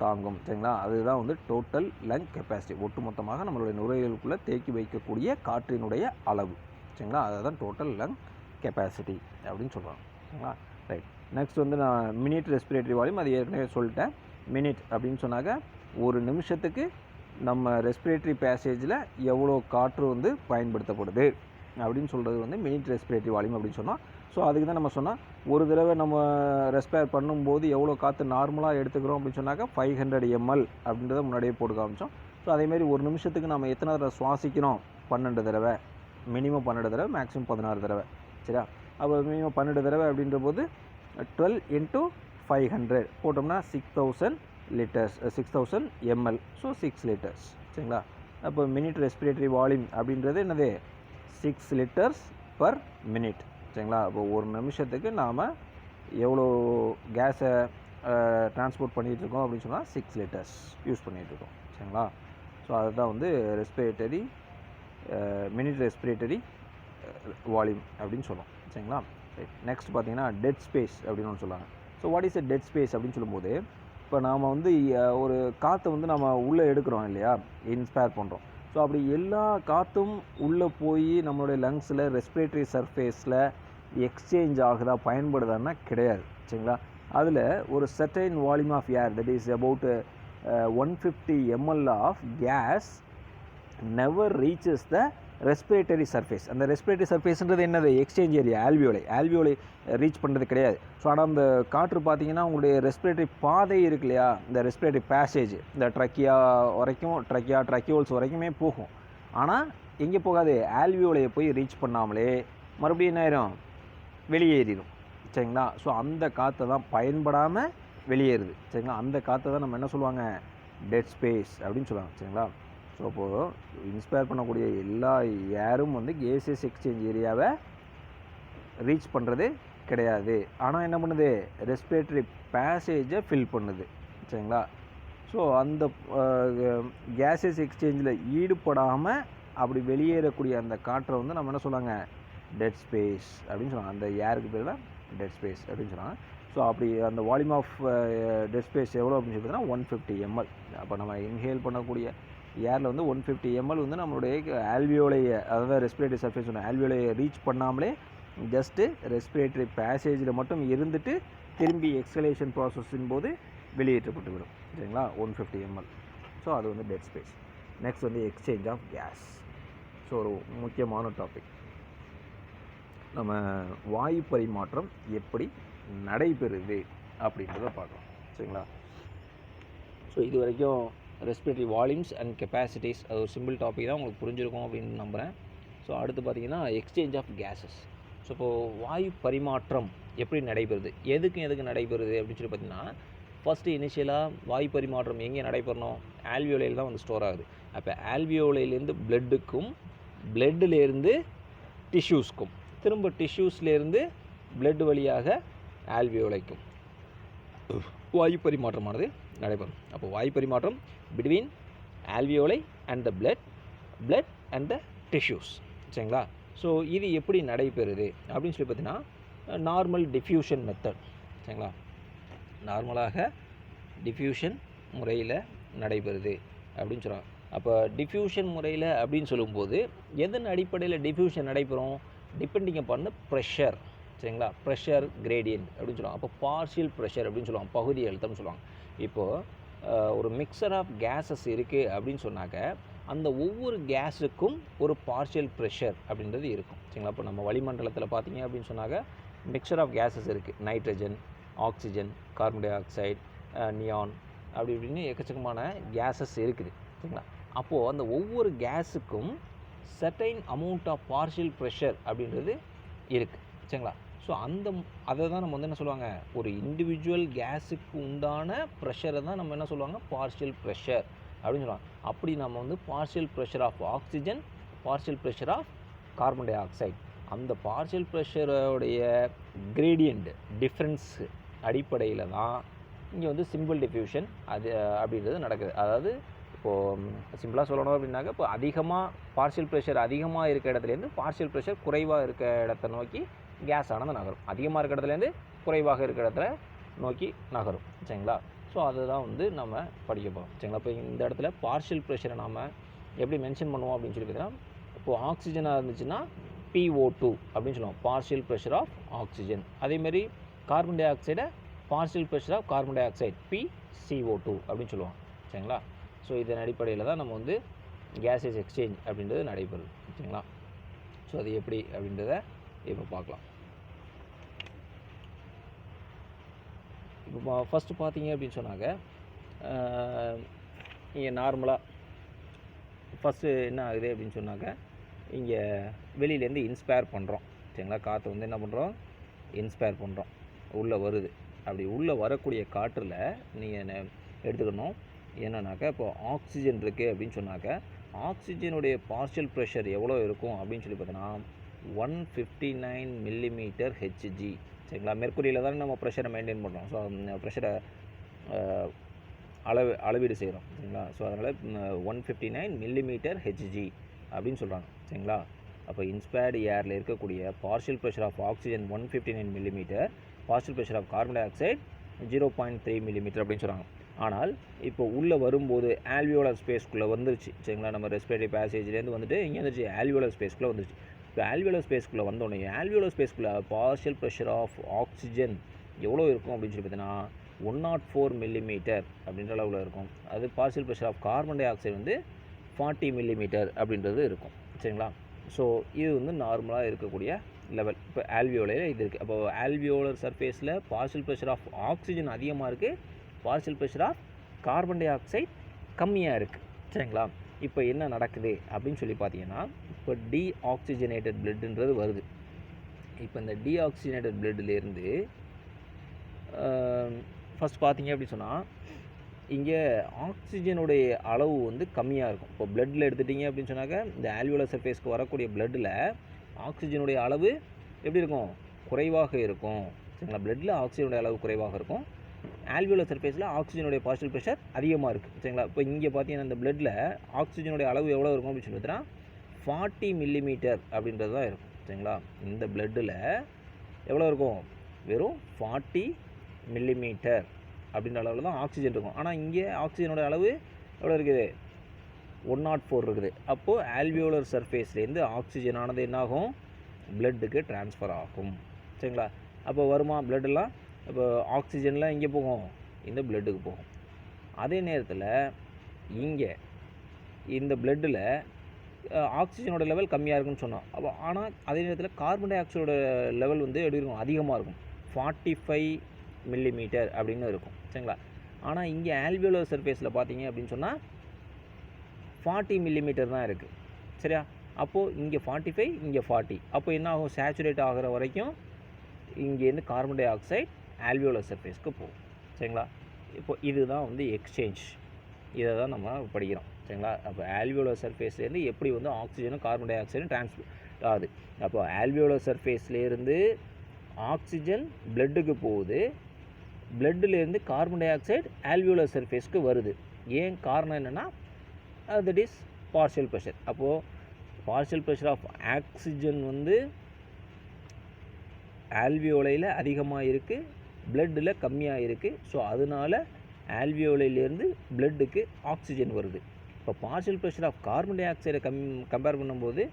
தாங்கும். சரிங்களா? அதுதான் வந்து டோட்டல் லங் கெப்பாசிட்டி. ஒட்டுமொத்தமாக நம்மளுடைய நுரையீரலுக்குள்ளே தேக்கி வைக்கக்கூடிய காற்றினுடைய அளவு. சரிங்களா? அதுதான் டோட்டல் லங் கெப்பாசிட்டி அப்படின்னு சொல்கிறாங்க. சரிங்களா? ரைட். நெக்ஸ்ட் வந்து நான் மினிட் ரெஸ்பிரேட்டரி வால்யூம், அது ஏற்கனவே சொல்லிட்டேன். மினிட் அப்படின்னு சொன்னாக்க ஒரு நிமிஷத்துக்கு நம்ம ரெஸ்பிரேட்டரி பேசேஜில் எவ்வளோ காற்று வந்து பயன்படுத்தப்படுது அப்படின்னு சொல்கிறது வந்து மினிட் ரெஸ்பிரேட்டரி வால்யூம் அப்படின்னு சொன்னோம். ஸோ அதுக்கு தான் நம்ம சொன்னால் ஒரு தடவை நம்ம ரெஸ்பயர் பண்ணும்போது எவ்வளோ காற்று நார்மலாக எடுத்துக்கிறோம் அப்படின்னு சொன்னாக்க 500 ml அப்படின்றத முன்னாடியே போட்டு காமிச்சோம். ஸோ அதேமாதிரி ஒரு நிமிஷத்துக்கு நம்ம எத்தனை தடவை சுவாசிக்கிறோம்? 12 தடவை, மினிமம் 12 தடவை, மேக்ஸிமம் 16 தடவை. சரியா? அப்போ மினிமம் 12 தடவை அப்படின்ற போது 12 × 500 போட்டோம்னா 6000 லிட்டர்ஸ், 6000 ml. So 6 litres. சரிங்களா? அப்போ மினிட் ரெஸ்பிரேட்டரி வால்யூம் அப்படின்றது என்னது 6 லிட்டர்ஸ் பர் மினிட். சரிங்களா? அப்போ ஒரு நிமிஷத்துக்கு நாம் எவ்வளோ கேஸை ட்ரான்ஸ்போர்ட் பண்ணிகிட்ருக்கோம் அப்படின்னு சொன்னால் 6 லிட்டர்ஸ் யூஸ் பண்ணிகிட்ருக்கோம். சரிங்களா? ஸோ அதுதான் வந்து ரெஸ்பிரேட்டரி மினிட் ரெஸ்பிரேட்டரி வால்யூம் அப்படின்னு சொல்லுவோம். சரிங்களா? நெக்ஸ்ட் பார்த்தீங்கன்னா டெட் ஸ்பேஸ் அப்படின்னு ஒன்று சொல்லுவாங்க. So what is a dead space அப்படின்னு சொல்லும்போது, இப்போ நாம் வந்து ஒரு காற்றை வந்து நம்ம உள்ளே எடுக்கிறோம் இல்லையா, இன்ஸ்பயர் பண்ணுறோம். ஸோ அப்படி எல்லா காற்றும் உள்ளே போய் நம்மளுடைய லங்ஸில் ரெஸ்பிரேட்டரி சர்ஃபேஸில் எக்ஸ்சேஞ்ச் ஆகுதா, பயன்படுதான்னா கிடையாது. சரிங்களா? அதில் ஒரு certain volume of air, that is about 150 ml of gas never reaches the respiratory surface. அந்த ரெஸ்பிரேட்டரி சர்ஃபேஸ்ன்றது என்னது? எக்ஸ்சேஞ்ச் ஏரியா, ஆல்வியோலை ரீச் பண்ணுறது கிடையாது. ஸோ ஆனால் அந்த காற்று பார்த்தீங்கன்னா உங்களுடைய ரெஸ்பிரேட்டரி பாதை இருக்கு இல்லையா, இந்த ரெஸ்பிரேட்டரி பேசேஜ் இந்த ட்ரக்கியோல்ஸ் வரைக்குமே போகும். ஆனால் எங்கே போகாது? ஆல்வியோலையை போய் ரீச் பண்ணாமலே மறுபடியும் என்ன ஆயிரும்? வெளியேறிடும். சரிங்களா? ஸோ அந்த காற்றை தான் பயன்படாமல் வெளியேறுது. சரிங்களா? அந்த காற்றை தான் நம்ம என்ன சொல்லுவாங்க? டெட் ஸ்பேஸ் அப்படின்னு சொல்லுவாங்க. சரிங்களா? ஸோ அப்போது இன்ஸ்பயர் பண்ணக்கூடிய எல்லா ஏரும் வந்து கேஸஸ் எக்ஸ்சேஞ்ச் ஏரியாவை ரீச் பண்ணுறது கிடையாது. ஆனால் என்ன பண்ணுது? ரெஸ்பிரேட்டரி பேசேஜை ஃபில் பண்ணுது. சரிங்களா? ஸோ அந்த கேஸஸ் எக்ஸ்சேஞ்சில் ஈடுபடாமல் அப்படி வெளியேறக்கூடிய அந்த காற்றை வந்து நம்ம என்ன சொல்லுவாங்க? டெட் ஸ்பேஸ் அப்படின்னு சொல்லுவாங்க. அந்த ஏருக்கு பேர் தான் டெட் ஸ்பேஸ் அப்படின்னு சொல்லுவாங்க. ஸோ அப்படி அந்த வால்யூம் ஆஃப் டெட் ஸ்பேஸ் எவ்வளோ அப்படின்னு சொல்லி பார்த்தீங்கன்னா 150 ml. அப்போ நம்ம இன்ஹேல் பண்ணக்கூடிய ஏரில் வந்து 150 ml வந்து நம்மளுடைய ஆல்வியோலையை, அதாவது ரெஸ்பிரேட்டரி சர்ஃபேஸ் ஆல்வியோலையை ரீச் பண்ணாமலே ஜஸ்ட்டு ரெஸ்பிரேட்டரி பேசேஜில் மட்டும் இருந்துட்டு திரும்பி எக்ஸ்ஹலேஷன் ப்ராசஸின் போது வெளியேற்றப்பட்டு விடும். சரிங்களா? 150 ml. ஸோ அது வந்து டெட் ஸ்பேஸ். நெக்ஸ்ட் வந்து எக்ஸ்சேஞ்ச் ஆஃப் கேஸ். ஸோ ஒரு முக்கியமான டாபிக். நம்ம வாயு பரிமாற்றம் எப்படி நடைபெறுது அப்படின்றத பார்க்கலாம். சரிங்களா? ஸோ இது வரைக்கும் ரெஸ்பிரேட்டரி வால்யூம்ஸ் அண்ட் கெப்பாசிட்டிஸ், அது ஒரு சிம்பிள் டாபிக் தான், உங்களுக்கு புரிஞ்சிருக்கும் அப்படின்னு நம்புகிறேன். ஸோ அடுத்து பார்த்திங்கன்னா எக்ஸ்சேஞ்ச் ஆஃப் கேஸஸ். ஸோ இப்போது வாயு பரிமாற்றம் எப்படி நடைபெறுது, எதுக்கு நடைபெறுது அப்படின்னு சொல்லி பார்த்திங்கன்னா, ஃபஸ்ட்டு இனிஷியலாக வாயு பரிமாற்றம் எங்கே நடைபெறணும்? ஆல்வியோலையில் தான் வந்து ஸ்டோர் ஆகுது. அப்போ ஆல்வியோலையிலேருந்து பிளட்டுக்கும், பிளட்டுலேருந்து டிஷ்யூஸ்க்கும், திரும்ப டிஷ்யூஸ்லேருந்து பிளட் வழியாக ஆல்வியோலைக்கும் வாயு பரிமாற்றமானது நடைபெறும். அப்போ வாயு பரிமாற்றம் between alveoli and the blood and the tissues. சரிங்களா? ஸோ இது எப்படி நடைபெறுது அப்படின்னு சொல்லி பார்த்தீங்கன்னா நார்மல் டிஃப்யூஷன் மெத்தட். சரிங்களா? நார்மலாக டிஃப்யூஷன் முறையில் நடைபெறுது அப்படின்னு சொல்கிறாங்க. அப்போ டிஃப்யூஷன் முறையில் அப்படின்னு சொல்லும்போது எதன் அடிப்படையில் டிஃப்யூஷன் நடைபெறும்? Depending upon the pressure. சரிங்களா? ப்ரெஷர் கிரேடியன்ட் அப்படின்னு சொல்லுவாங்க. அப்போ பார்ஷியல் ப்ரெஷர் அப்படின்னு சொல்லுவாங்க, பகுதி அழுத்தம்னு சொல்லுவாங்க. இப்போது ஒரு மிக்சர் ஆஃப் கேஸஸ் இருக்குது அப்படின்னு சொன்னாக்க அந்த ஒவ்வொரு கேஸுக்கும் ஒரு பார்ஷியல் ப்ரெஷர் அப்படின்றது இருக்கும். சரிங்களா? இப்போ நம்ம வளிமண்டலத்தில் பார்த்தீங்க அப்படின்னு சொன்னாக்க மிக்சர் ஆஃப் கேஸஸ் இருக்குது. Nitrogen, oxygen, carbon dioxide, neon, அப்படி இப்படின்னு எக்கச்சக்கமான கேஸஸ் இருக்குது. சரிங்களா? அப்போது அந்த ஒவ்வொரு கேஸுக்கும் certain amount of partial pressure அப்படின்றது இருக்குது. சரிங்களா? ஸோ அதை தான் நம்ம வந்து என்ன சொல்லுவாங்க, ஒரு இண்டிவிஜுவல் கேஸுக்கு உண்டான ப்ரெஷரை தான் நம்ம என்ன சொல்லுவாங்க, பார்ஷியல் ப்ரெஷர் அப்படின்னு சொல்லுவாங்க. அப்படி நம்ம வந்து partial pressure of oxygen, partial pressure of carbon dioxide, அந்த பார்ஷியல் ப்ரெஷரோடைய கிரேடியண்ட் டிஃப்ரென்ஸ் அடிப்படையில் தான் இங்கே வந்து சிம்பிள் டிஃப்யூஷன் அது அப்படின்றது நடக்குது. அதாவது இப்போது சிம்பிளாக சொல்லணும் அப்படின்னாக்க, இப்போ அதிகமாக பார்ஷியல் ப்ரெஷர் அதிகமாக இருக்க இடத்துலேருந்து பார்ஷியல் ப்ரெஷர் குறைவாக இருக்க இடத்த நோக்கி கேஸ் ஆனது நகரும். அதிகமாக இருக்க இடத்துலேருந்து குறைவாக இருக்கிற இடத்துல நோக்கி நகரும். சரிங்களா? ஸோ அதுதான் வந்து நம்ம படிக்க போகிறோம். சரிங்களா? இப்போ இந்த இடத்துல பார்ஷியல் ப்ரெஷரை நாம் எப்படி மென்ஷன் பண்ணுவோம் அப்படின்னு சொல்லி பார்த்தீங்கன்னா, இப்போது ஆக்சிஜனாக இருந்துச்சுன்னா PO2 அப்படின்னு சொல்லுவோம், பார்ஷியல் ப்ரெஷர் ஆஃப் ஆக்சிஜன். அதேமாரி கார்பன் டை ஆக்சைடை partial pressure of carbon dioxide, PCO2 அப்படின்னு சொல்லுவாங்க. சரிங்களா? ஸோ இதன் அடிப்படையில் தான் நம்ம வந்து கேஸஸ் எக்ஸ்சேஞ்ச் அப்படின்றது நடைபெறுது. சரிங்களா? ஸோ அது எப்படி அப்படின்றத இப்போ பார்க்கலாம். இப்போ ஃபஸ்ட்டு பார்த்தீங்க அப்படின்னு சொன்னாங்க, இங்கே நார்மலாக ஃபஸ்ட்டு என்ன ஆகுது அப்படின்னு சொன்னாக்க, இங்கே வெளியிலேருந்து இன்ஸ்பயர் பண்ணுறோம். சரிங்களா? காற்று வந்து என்ன பண்ணுறோம், இன்ஸ்பயர் பண்ணுறோம், உள்ளே வருது. அப்படி உள்ளே வரக்கூடிய காற்றில் நீங்கள் எடுத்துக்கணும் என்னன்னாக்கா, இப்போ ஆக்சிஜன் இருக்குது அப்படின்னு சொன்னாக்க ஆக்சிஜனுடைய பார்ஷியல் ப்ரெஷர் எவ்வளோ இருக்கும் அப்படின்னு சொல்லி பார்த்தோன்னா 159 மில்லிமீட்டர் Hg. சரிங்களா? மெர்க்குரியில் தான் நம்ம ப்ரெஷரை மெயின்டைன் பண்ணுறோம். ஸோ ப்ரெஷரை அளவீடு செய்கிறோம். சரிங்களா? ஸோ அதனால் 159 மில்லிமீட்டர் Hg அப்படின்னு சொல்கிறாங்க. சரிங்களா? அப்போ இன்ஸ்பயர்டு ஏரில் இருக்கக்கூடிய partial pressure of oxygen 159 millimetre, partial pressure of carbon dioxide 0.3 millimetre அப்படின்னு சொல்கிறாங்க. ஆனால் இப்போ உள்ளே வரும்போது ஆல்வியோலர் ஸ்பேஸ்க்குள்ளே வந்துருச்சு. சரிங்களா? நம்ம ரெஸ்பிரேட்டரி பேசேஜ்லேருந்து வந்துட்டு இங்கே வந்துருச்சு, ஆல்வியோலர் ஸ்பேஸ்க்குள்ளே வந்துருச்சு. இப்போ ஆல்வியோலர் ஸ்பேஸ்க்குள்ளே வந்தோடனே ஆல்வியோலர் ஸ்பேஸ்க்குள்ளே பார்ஷியல் ப்ரெஷர் ஆஃப் ஆக்சிஜன் எவ்வளோ இருக்கும் அப்படின்னு சொல்லி பார்த்தீங்கன்னா 104 மில்லிமீட்டர் அப்படின்ற அளவில் இருக்கும். அது partial pressure of carbon dioxide வந்து 40 மில்லிமீட்டர் அப்படின்றது இருக்கும். சரிங்களா? ஸோ இது வந்து நார்மலாக இருக்கக்கூடிய லெவல். இப்போ ஆல்வியோலையில் இது இருக்குது. அப்போ ஆல்வியோலர் சர்ஃபேஸில் பார்ஷியல் ப்ரெஷர் ஆஃப் ஆக்சிஜன் அதிகமாக இருக்குது, partial pressure of carbon dioxide கம்மியாக இருக்குது. சரிங்களா? இப்போ என்ன நடக்குது அப்படின்னு சொல்லி பார்த்தீங்கன்னா, இப்போ டீஆக்சிஜனேட்டட் பிளட்டுன்றது வருது. இப்போ இந்த டீஆக்சிஜனேட்டட் பிளட்லேருந்து ஃபஸ்ட் பார்த்தீங்க அப்படின்னு சொன்னால் இங்கே ஆக்சிஜனுடைய அளவு வந்து கம்மியாக இருக்கும். இப்போ பிளட்டில் எடுத்துட்டிங்க அப்படின்னு சொன்னாக்க இந்த ஆல்வியோலர் சர்ஃபேஸ்க்கு வரக்கூடிய பிளட்டில் ஆக்சிஜனுடைய அளவு எப்படி இருக்கும், குறைவாக இருக்கும். சரிங்களா? பிளட்டில் ஆக்சிஜனுடைய அளவு குறைவாக இருக்கும், ஆல்வியோலர் சர்ஃபேஸில் ஆக்சிஜனுடைய பார்ஷியல் ப்ரெஷர் அதிகமாக இருக்குது. சரிங்களா? இப்போ இங்கே பார்த்தீங்கன்னா இந்த பிளட்டில் ஆக்சிஜனுடைய அளவு எவ்வளோ இருக்கும் அப்படின்னு சொல்லி பார்த்தீங்கன்னா 40 மில்லிமீட்டர் அப்படின்றது தான் இருக்கும். சரிங்களா? இந்த பிளட்டில் எவ்வளோ இருக்கும், வெறும் 40 மில்லிமீட்டர் அப்படின்ற அளவில் தான் ஆக்சிஜன் இருக்கும். ஆனால் இங்கே ஆக்சிஜனோட அளவு எவ்வளோ இருக்குது, 104 இருக்குது. அப்போது ஆல்வியோலர் சர்ஃபேஸ்லேருந்து ஆக்சிஜனானது என்னாகும், பிளட்டுக்கு ட்ரான்ஸ்ஃபர் ஆகும். சரிங்களா? அப்போ வருமா பிளட்டெல்லாம், இப்போ ஆக்சிஜனில் இங்கே போகும், இந்த பிளட்டுக்கு போகும். அதே நேரத்தில் இங்கே இந்த பிளட்டில் ஆக்சிஜனோட லெவல் கம்மியாக இருக்குன்னு சொன்னோம். அப்போ ஆனால் அதே நேரத்தில் கார்பன் டை ஆக்சைடோட லெவல் வந்து எப்படி இருக்கும், அதிகமாக இருக்கும், 45 மில்லிமீட்டர் அப்படின்னு இருக்கும். சரிங்களா? ஆனால் இங்கே ஆல்வியோலர் சர்ஃபேஸில் பார்த்தீங்க அப்படின்னு சொன்னால் 40 மில்லிமீட்டர் தான் இருக்குது. சரியா? அப்போது இங்கே 45, இங்கே 40. அப்போ என்ன ஆகும், சேச்சுரேட் ஆகிற வரைக்கும் இங்கேருந்து கார்பன் டை ஆக்சைடு ஆல்வியோலர் சர்ஃபேஸ்க்கு போகும். சரிங்களா? இப்போ இதுதான் வந்து எக்ஸ்சேஞ்ச், இதை தான் நம்ம படிக்கிறோம். சரிங்களா? அப்போ ஆல்வியோலர் சர்ஃபேஸ்லேருந்து எப்படி வந்து ஆக்சிஜனும் கார்பன் டை ஆக்சைடும் ட்ரான்ஸ்ஃபர் ஆகுது. அப்போ ஆல்வியோலர் சர்ஃபேஸ்லேருந்து ஆக்சிஜன் பிளட்டுக்கு போகுது, பிளட்டுலேருந்து கார்பன் டை ஆக்சைடு ஆல்வியோலர் சர்ஃபேஸ்க்கு வருது. ஏன் காரணம் என்னென்னா தட் இஸ் பார்ஷியல் ப்ரெஷர். அப்போது பார்ஷியல் ப்ரெஷர் ஆஃப் ஆக்சிஜன் வந்து ஆல்வியோலையில் அதிகமாக இருக்குது, பிளட்டில் கம்மியாக இருக்குது. ஸோ அதனால் ஆல்வியோலையிலேருந்து பிளட்டுக்கு ஆக்சிஜன் வருது. இப்போ பார்ஷியல் ப்ரெஷர் ஆஃப் கார்பன் டை ஆக்சைடை கம்பேர் பண்ணும்போது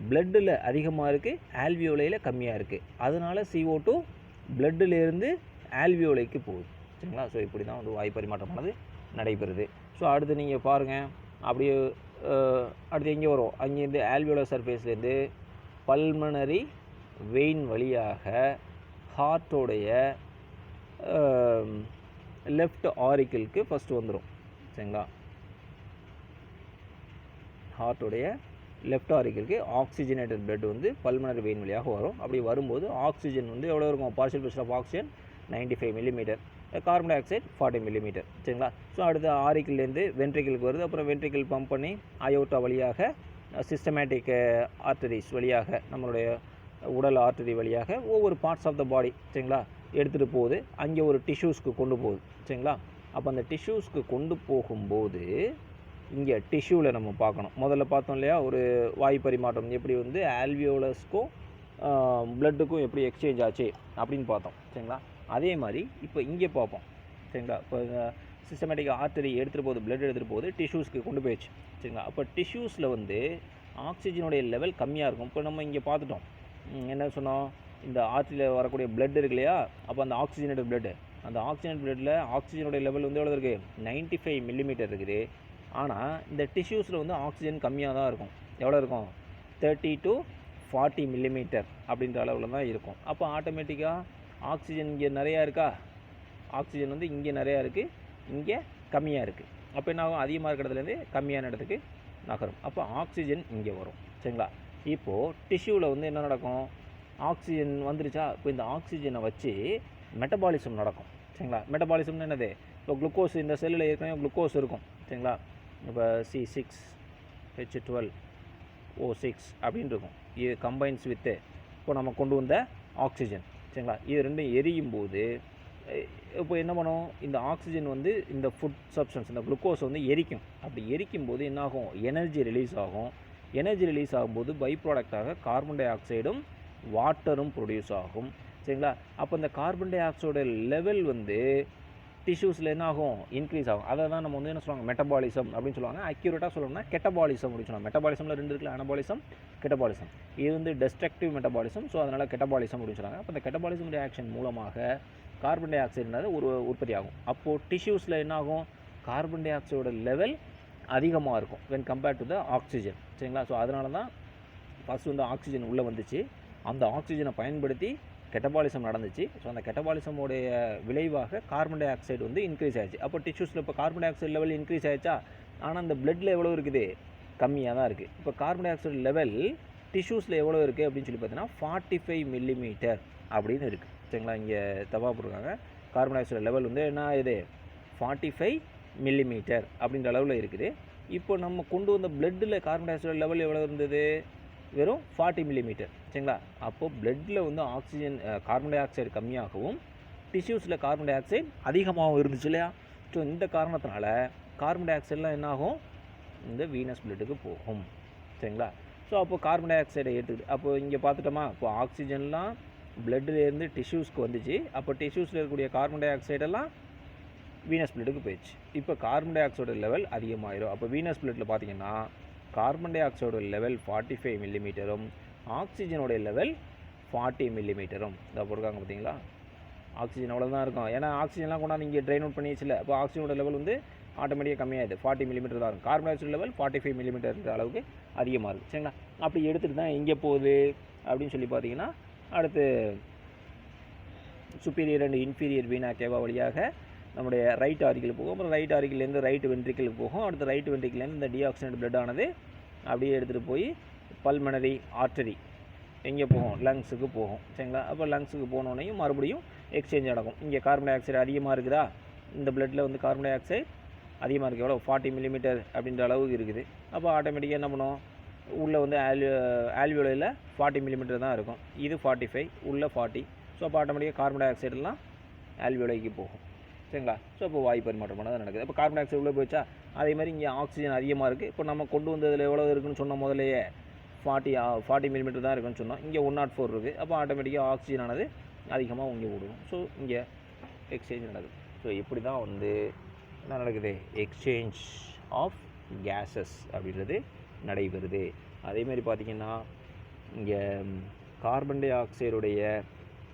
பிளட்டில் அதிகமாக இருக்குது, ஆல்வியோலையில் கம்மியாக இருக்குது. அதனால் CO2 பிளட்டிலேருந்து ஆல்வியோலைக்கு போகுது. சரிங்களா? ஸோ இப்படி தான் வந்து வாயு பரிமாற்றமானது நடைபெறுது. ஸோ அடுத்து நீங்கள் பாருங்கள், அப்படியே அடுத்து எங்கே வரும், அங்கேருந்து ஆல்வியோலர் சர்ஃபேஸ்லேருந்து பல்மனரி வெயின் வழியாக ஹார்ட்டோடைய லெஃப்ட் ஆரிக்கிளுக்கு ஃபஸ்ட்டு வந்துடும். சரிங்களா? ஹார்ட்டோடைய லெஃப்ட் ஆரிக்கிளுக்கு ஆக்சிஜனேட்டட் பிளட் வந்து பல்மனரி வெயின் வழியாக வரும். அப்படி வரும்போது ஆக்சிஜன் வந்து எவ்வளோ இருக்கும், partial pressure of oxygen 95 millimetre, carbon dioxide 40 millimetre. சரிங்களா? ஸோ அடுத்து ஆரிக்கிள்லேருந்து வென்ட்ரிக்கிளுக்கு வருது. அப்புறம் வென்ட்ரிக்கிள் பம்ப் பண்ணி அயோட்டா வழியாக சிஸ்டமேட்டிக் ஆர்டரிஸ் வழியாக நம்மளுடைய உடல் ஆர்டரி வழியாக ஒவ்வொரு பார்ட்ஸ் ஆஃப் த பாடி, சரிங்களா, எடுத்துகிட்டு போகுது. அங்கே ஒரு டிஷ்யூஸ்க்கு கொண்டு போகுது. சரிங்களா? அப்போ அந்த டிஷ்யூஸ்க்கு கொண்டு போகும்போது இங்கே டிஷ்யூவில் நம்ம பார்க்கணும். முதல்ல பார்த்தோம் இல்லையா, ஒரு வாயு பரிமாற்றம் எப்படி வந்து ஆல்வியோலஸ்க்கும் பிளட்டுக்கும் எப்படி எக்ஸ்சேஞ்ச் ஆச்சு அப்படின்னு பார்த்தோம். சரிங்களா? அதே மாதிரி இப்போ இங்கே பார்ப்போம். சரிங்களா? இப்போ சிஸ்டமேட்டிக் ஆர்டரி எடுத்துகிட்டு போகுது, பிளட் எடுத்துகிட்டு போகுது, டிஷ்யூஸ்க்கு கொண்டு போயிடுச்சு. சரிங்களா? அப்போ டிஷ்யூஸில் வந்து ஆக்சிஜனுடைய லெவல் கம்மியாக இருக்கும். இப்போ நம்ம இங்கே பார்த்துட்டோம், என்ன சொன்னோம், இந்த ஆர்டரியில் வரக்கூடிய பிளட் இருக்கு இல்லையா, அப்போ அந்த ஆக்சிஜனேட்டட் பிளட்டு, அந்த ஆக்சிஜனேட் பிளட்டில் ஆக்சிஜனுடைய லெவல் வந்து எவ்வளோ இருக்குது, 95 மில்லிமீட்டர் இருக்குது. ஆனால் இந்த டிஷ்யூஸில் வந்து ஆக்சிஜன் கம்மியாக தான் இருக்கும். எவ்வளோ இருக்கும், 30 to 40 மில்லிமீட்டர் அப்படின்ற அளவில் தான் இருக்கும். அப்போ ஆட்டோமேட்டிக்காக ஆக்சிஜன் இங்கே நிறையா இருக்கா, ஆக்சிஜன் வந்து இங்கே நிறையா இருக்குது, இங்கே கம்மியாக இருக்குது. அப்போ என்ன ஆகும், அதிகமாக இருக்கிற இடத்துலேருந்து கம்மியான இடத்துக்கு நகரும். அப்போ ஆக்சிஜன் இங்கே வரும். சரிங்களா? இப்போது டிஷ்யூவில் வந்து என்ன நடக்கும், ஆக்சிஜன் வந்துருச்சா, இப்போ இந்த ஆக்சிஜனை வச்சு மெட்டபாலிசம் நடக்கும். சரிங்களா? மெட்டபாலிசம்னு என்னது, இப்போ குளுக்கோஸ் இந்த செல்லில் ஏற்கனவே குளுக்கோஸ் இருக்கும். சரிங்களா? இப்போ C6H12O6 அப்படின்னு இருக்கும். இது கம்பைன்ஸ் வித்து இப்போ நம்ம கொண்டு வந்த ஆக்சிஜன். சரிங்களா? இது ரெண்டும் எரியும் போது இப்போ என்ன பண்ணும், இந்த ஆக்சிஜன் வந்து இந்த ஃபுட் சப்ஸ்டன்ஸ் இந்த குளுக்கோஸ் வந்து எரிக்கும். அப்படி எரிக்கும் போது என்னாகும், எனர்ஜி ரிலீஸ் ஆகும். எனர்ஜி ரிலீஸ் ஆகும்போது பை ப்ராடக்டாக கார்பன் டை ஆக்சைடும் வாட்டரும் ப்ரொடியூஸ் ஆகும். சரிங்களா? அப்போ இந்த கார்பன் டை ஆக்சைடோட லெவல் வந்து டிஷ்யூஸில் என்ன ஆகும், இன்க்ரீஸ் ஆகும். அதை தான் நம்ம வந்து என்ன சொல்லுவாங்க, மெட்டபாலிசம் அப்படின்னு சொல்லுவாங்க. அக்யூரேட்டாக சொல்லணும்னா கெட்டபாலிசம் அப்படின்னு சொல்லுவாங்க. மெட்டபாலிசமில் 2 இருக்குல்ல, அனபாலிசம், கெட்டபாலிசம். இது வந்து டெஸ்ட்ரக்டிவ் மெட்டபாலிசம். ஸோ அதனால் கெட்டபாலிசம் அப்படின்னு சொல்லுவாங்க. அப்போ இந்த கெட்டபாலிசம் ரியாக்ஷன் மூலமாக கார்பன் டை ஆக்சைடுன்றது ஒரு உற்பத்தி ஆகும். அப்போது டிஷ்யூஸில் என்ன ஆகும், கார்பன் டை ஆக்சைடோட லெவல் அதிகமாக இருக்கும் when compared to the oxygen. சரிங்களா? ஸோ அதனால தான் ஃபஸ்ட் வந்து ஆக்சிஜன் உள்ளே வந்துச்சு. அந்த ஆக்சிஜனை பயன்படுத்தி கெட்டபாலிசம் நடந்துச்சு. ஸோ அந்த கெட்டபாலிசமோடைய விளைவாக கார்பன் டை ஆக்சைடு வந்து இன்க்ரீஸ் ஆகிடுச்சு. அப்போ டிஷ்யூஸில் இப்போ carbon di oxide level increase ஆகிடுச்சா, ஆனால் அந்த பிளட்டில் எவ்வளோ இருக்குது, கம்மியாக தான் இருக்குது. இப்போ கார்பன் டை ஆக்சைடு லெவல் டிஷ்யூஸில் எவ்வளோ இருக்குது அப்படின்னு சொல்லி பார்த்தீங்கன்னா 45 மில்லிமீட்டர் அப்படின்னு இருக்குது. சரிங்களா? இங்கே தப்பாக போட்டிருக்காங்க. கார்பன் டை ஆக்சைடு லெவல் வந்து என்ன இது 45 மில்லிமீட்டர் அப்படின்ற அளவில் இருக்குது. இப்போ நம்ம கொண்டு வந்த பிளட்டில் கார்பன் டை ஆக்சைடு லெவல் எவ்வளோ இருந்தது, வெறும் 40 மில்லிமீட்டர். சரிங்களா? அப்போது பிளட்டில் வந்து ஆக்சிஜன் கார்பன் டை ஆக்சைடு கம்மியாகவும் டிஷ்யூஸில் கார்பன் டை ஆக்சைடு அதிகமாகவும் இருந்துச்சு இல்லையா. ஸோ இந்த காரணத்தினால கார்பன் டை ஆக்சைடெலாம் என்ன ஆகும், இந்த வீனஸ் பிளட்டுக்கு போகும். சரிங்களா? ஸோ அப்போது கார்பன் டை ஆக்சைடை எடுத்துக்கிட்டு அப்போது இங்கே பார்த்துட்டோமா, இப்போ ஆக்சிஜன்லாம் பிளட்லேருந்து டிஷ்யூஸ்க்கு வந்துச்சு. அப்போ டிஷ்யூஸில் இருக்கக்கூடிய கார்பன் டை ஆக்சைடெல்லாம் வீனஸ் பிளட்டுக்கு போயிடுச்சு. இப்போ கார்பன் டை ஆக்சைடோட லெவல் அதிகமாகிடும். அப்போ வீனஸ் பிளட்டில் பார்த்தீங்கன்னா கார்பன் டை ஆக்சைடோட லெவல் 45 மில்லிமீட்டரும் ஆக்சிஜனோடைய லெவல் 40 மில்லிமீட்டரும் இதை போட்டிருக்காங்க. பார்த்தீங்களா? ஆக்சிஜன் அவ்வளோதான் இருக்கும். ஏன்னா ஆக்சிஜன்லாம் கொண்டாந்து இங்கே ட்ரைன் அவுட் பண்ணிடுச்சுல. அப்போ ஆக்சிஜனோட லெவல் வந்து ஆட்டோமேட்டிக்காக கம்மியாகுது, 40 மில்லிமீட்டர் தான் இருக்கும். Carbon di oxide level 45 millimetre அளவுக்கு அதிகமாக இருக்குது. சரிங்களா? அப்படி எடுத்துகிட்டு தான் எங்கே போகுது அப்படின்னு சொல்லி பார்த்தீங்கன்னா, அடுத்து சுப்பீரியர் அண்ட் இன்ஃபீரியர் வீனா கேவா வழியாக நம்முடைய ரைட் ஆரிக்கிள் போகும். அப்புறம் ரைட் ஆரிக்கிள்லேருந்து ரைட் வென்ட்ரிக்கிளுக்கு போகும். அடுத்து ரைட் வென்ட்ரிக்கிள்லேருந்து இந்த டீஆக்சிஜனேட் பிளட் ஆனது அப்படியே எடுத்துகிட்டு போய் பல்மனரி ஆர்டரி எங்கே போகும், லங்ஸுக்கு போகும். சரிங்களா? அப்போ லங்ஸுக்கு போனோடனையும் மறுபடியும் எக்ஸ்சேஞ்ச் நடக்கும். இங்கே கார்பன் டை ஆக்சைடு அதிகமாக இருக்குதா, இந்த பிளட்டில் வந்து கார்பன் டை ஆக்சைடு அதிகமாக இருக்குது. எவ்வளோ 40 மில்லிமீட்டர் அப்படின்ற அளவுக்கு இருக்குது. அப்போ ஆட்டோமேட்டிக்காக என்ன பண்ணும், உள்ளே வந்து ஆல்வியோலையில் 40 மில்லிமீட்டர் தான் இருக்கும். இது 45, உள்ளே 40. ஸோ அப்போ ஆட்டோமேட்டிக்காக கார்பன் டை ஆக்சைடெல்லாம் ஆல்வியோலைக்கு போகும். சரிங்களா? ஸோ இப்போ வாயு பரிமாற்றமானது நடக்குது. அப்போ கார்பன் டை ஆக்சைடு உள்ளே போயிடுச்சா, அதே மாதிரி இங்கே ஆக்சிஜன் அதிகமாக இருக்குது. இப்போ நம்ம கொண்டு வந்ததில் எவ்வளோ இருக்குதுன்னு சொன்ன முதலையே 40 மில்லிமீட்டர் தான் இருக்குன்னு சொன்னோம். இங்கே 104 இருக்குது. அப்போ ஆட்டோமேட்டிக்காக ஆக்சிஜனானது அதிகமாக இங்கே விடுவோம். ஸோ இங்கே எக்ஸ்சேஞ்ச் நடக்குது. ஸோ இப்படி தான் வந்து என்ன நடக்குது, எக்ஸ்சேஞ்ச் ஆஃப் கேஸஸ் அப்படின்றது நடைபெறுது. அதேமாதிரி பார்த்திங்கன்னா இங்கே கார்பன் டை ஆக்சைடுடைய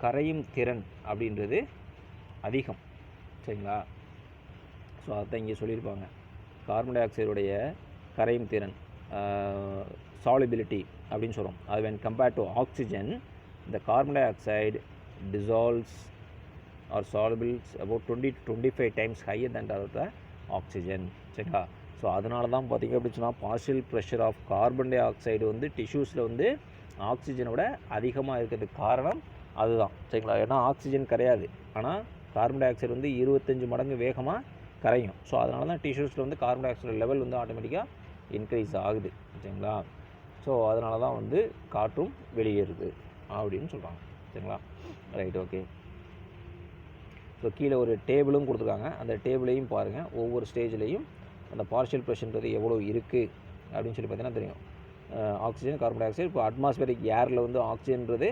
கரையும் திறன் அப்படின்றது அதிகம். சரிங்களா? ஸோ அதான் இங்கே சொல்லியிருப்பாங்க, கார்பன் டை ஆக்சைடுடைய கரையும் திறன் solubility அப்படின்னு சொல்கிறோம். அது when compared to oxygen, the carbon dioxide dissolves or solubles about 20 to 25 times higher than the oxygen. சரிங்களா? ஸோ அதனால தான் பார்த்திங்க அப்படின்னு சொன்னால் partial pressure of carbon dioxide வந்து டிஷ்யூஸில் வந்து ஆக்சிஜனோட அதிகமாக இருக்கிறதுக்கு காரணம் அதுதான். சரிங்களா? ஏன்னா ஆக்சிஜன் கரையாது, ஆனால் கார்பன் டை ஆக்சைடு வந்து 25 மடங்கு வேகமாக கரையும். ஸோ அதனால தான் டிஷ்யூஸில் வந்து கார்பன் டை ஆக்சைடு லெவல் வந்து ஆட்டோமேட்டிக்காக இன்க்ரீஸ் ஆகுது. சரிங்களா? ஸோ அதனால தான் வந்து காற்றும் வெளியேறுது அப்படின்னு சொல்கிறாங்க. சரிங்களா? Right, okay. ஸோ கீழே ஒரு டேபிளும் கொடுத்துருக்காங்க. அந்த டேபிளையும் பாருங்கள். ஒவ்வொரு ஸ்டேஜ்லேயும் அந்த பார்ஷியல் ப்ரெஷர்ன்றது எவ்வளோ இருக்குது அப்படின்னு சொல்லி பார்த்தீங்கன்னா தெரியும். Oxygen, carbon di oxide. இப்போ அட்மாஸ்பியரிக் ஏரில் வந்து ஆக்சிஜன்றது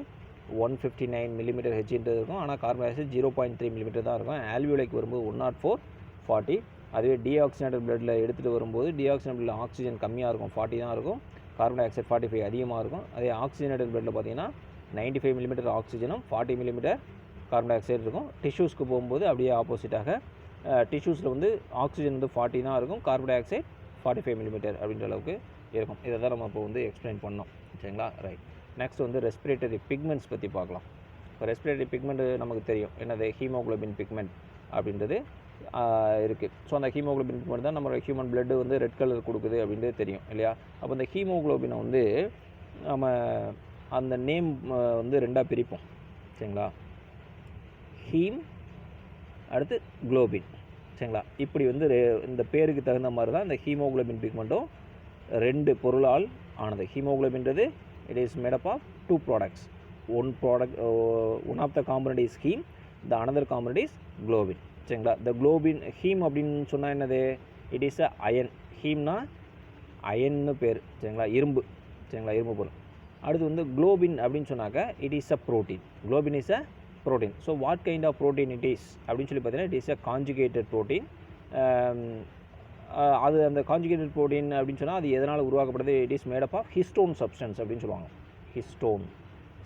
159 மில்லிமீட்டர் ஹெச்ன்றது இருக்கும். ஆனால் கார்பன் டை ஆக்சைடு 0.3 மில்லிமீட்டர் தான் இருக்கும். ஆல்வியோலைக்கு வரும்போது 104, 40. அதுவே டீஆக்சிஜனேட்டட் பிளட்டில் எடுத்துகிட்டு வரும்போது டீஆக்சிஜனேட் பிளட்டில் ஆக்சிஜன் கம்மியாக இருக்கும், 40 தான் இருக்கும். கார்பன் டை ஆக்சைடு 45 அதிகமாக இருக்கும். அதே ஆக்சிஜனேட்டட் பிளட்டில் பார்த்தீங்கன்னா 95 மில்லிமீட்டர் ஆக்சிஜனும் 40 மில்லிமீட்டர் கார்பன் டை ஆக்சைடு இருக்கும். டிஷ்யூஸ்க்கு போகும்போது அப்படியே ஆப்போசிட்டாக டிஷ்யூஸில் வந்து ஆக்சிஜன் வந்து 40 தான் இருக்கும், கார்பன் டை ஆக்சைடு 45 மில்லிமீட்டர் அப்படின்ற அளவுக்கு இருக்கும். இதை தான் நம்ம இப்போ வந்து எக்ஸ்பிளைன் பண்ணோம். சரிங்களா? ரைட். நெக்ஸ்ட் வந்து ரெஸ்பிரேட்டரி பிக்மெண்ட்ஸ் பற்றி பார்க்கலாம். இப்போ ரெஸ்பிரேட்டரி பிக்மெண்ட் நமக்கு தெரியும், என்னது ஹீமோகுளோபின் பிக்மெண்ட் அப்படின்றது இருக்குது. ஸோ அந்த ஹீமோகுளோபின் பிக்மெண்ட் தான் நம்மளோட ஹியூமன் பிளட்டு வந்து ரெட் கலர் கொடுக்குது அப்படின்றது தெரியும் இல்லையா? அப்போ இந்த ஹீமோகுளோபினை வந்து நம்ம அந்த நேம் வந்து ரெண்டாக பிரிப்போம். சரிங்களா? ஹீம் அடுத்து குளோபின். சரிங்களா? இப்படி வந்து இந்த பேருக்கு தகுந்த மாதிரி தான் இந்த ஹீமோகுளோபின் பிக்மெண்ட்டும் ரெண்டு பொருளால் ஆனது. ஹீமோகுளோபின்றது it is made up of 2 products. One of the component is heme, the another component is globin. சரிங்களா? த குளோபின் ஹீம் அப்படின்னு சொன்னால் என்னது, இட் இஸ் அ அயன். ஹீம்னா அயன்னு பேர். சரிங்களா? இரும்பு. சரிங்களா? இரும்பு பொருள். அடுத்து வந்து குளோபின் அப்படின்னு சொன்னாக்க it is a protein. Globin is a protein. So what kind of protein it is அப்படின்னு சொல்லி பார்த்தீங்கன்னா it is a conjugated protein. அது அந்த கான்ஜுகேட்டட் ப்ரோட்டீன் அப்படின்னு சொன்னால் அது எதனால் உருவாக்கப்படுது, it is made up of histone substance அப்படின்னு சொல்லுவாங்க. ஹிஸ்டோன்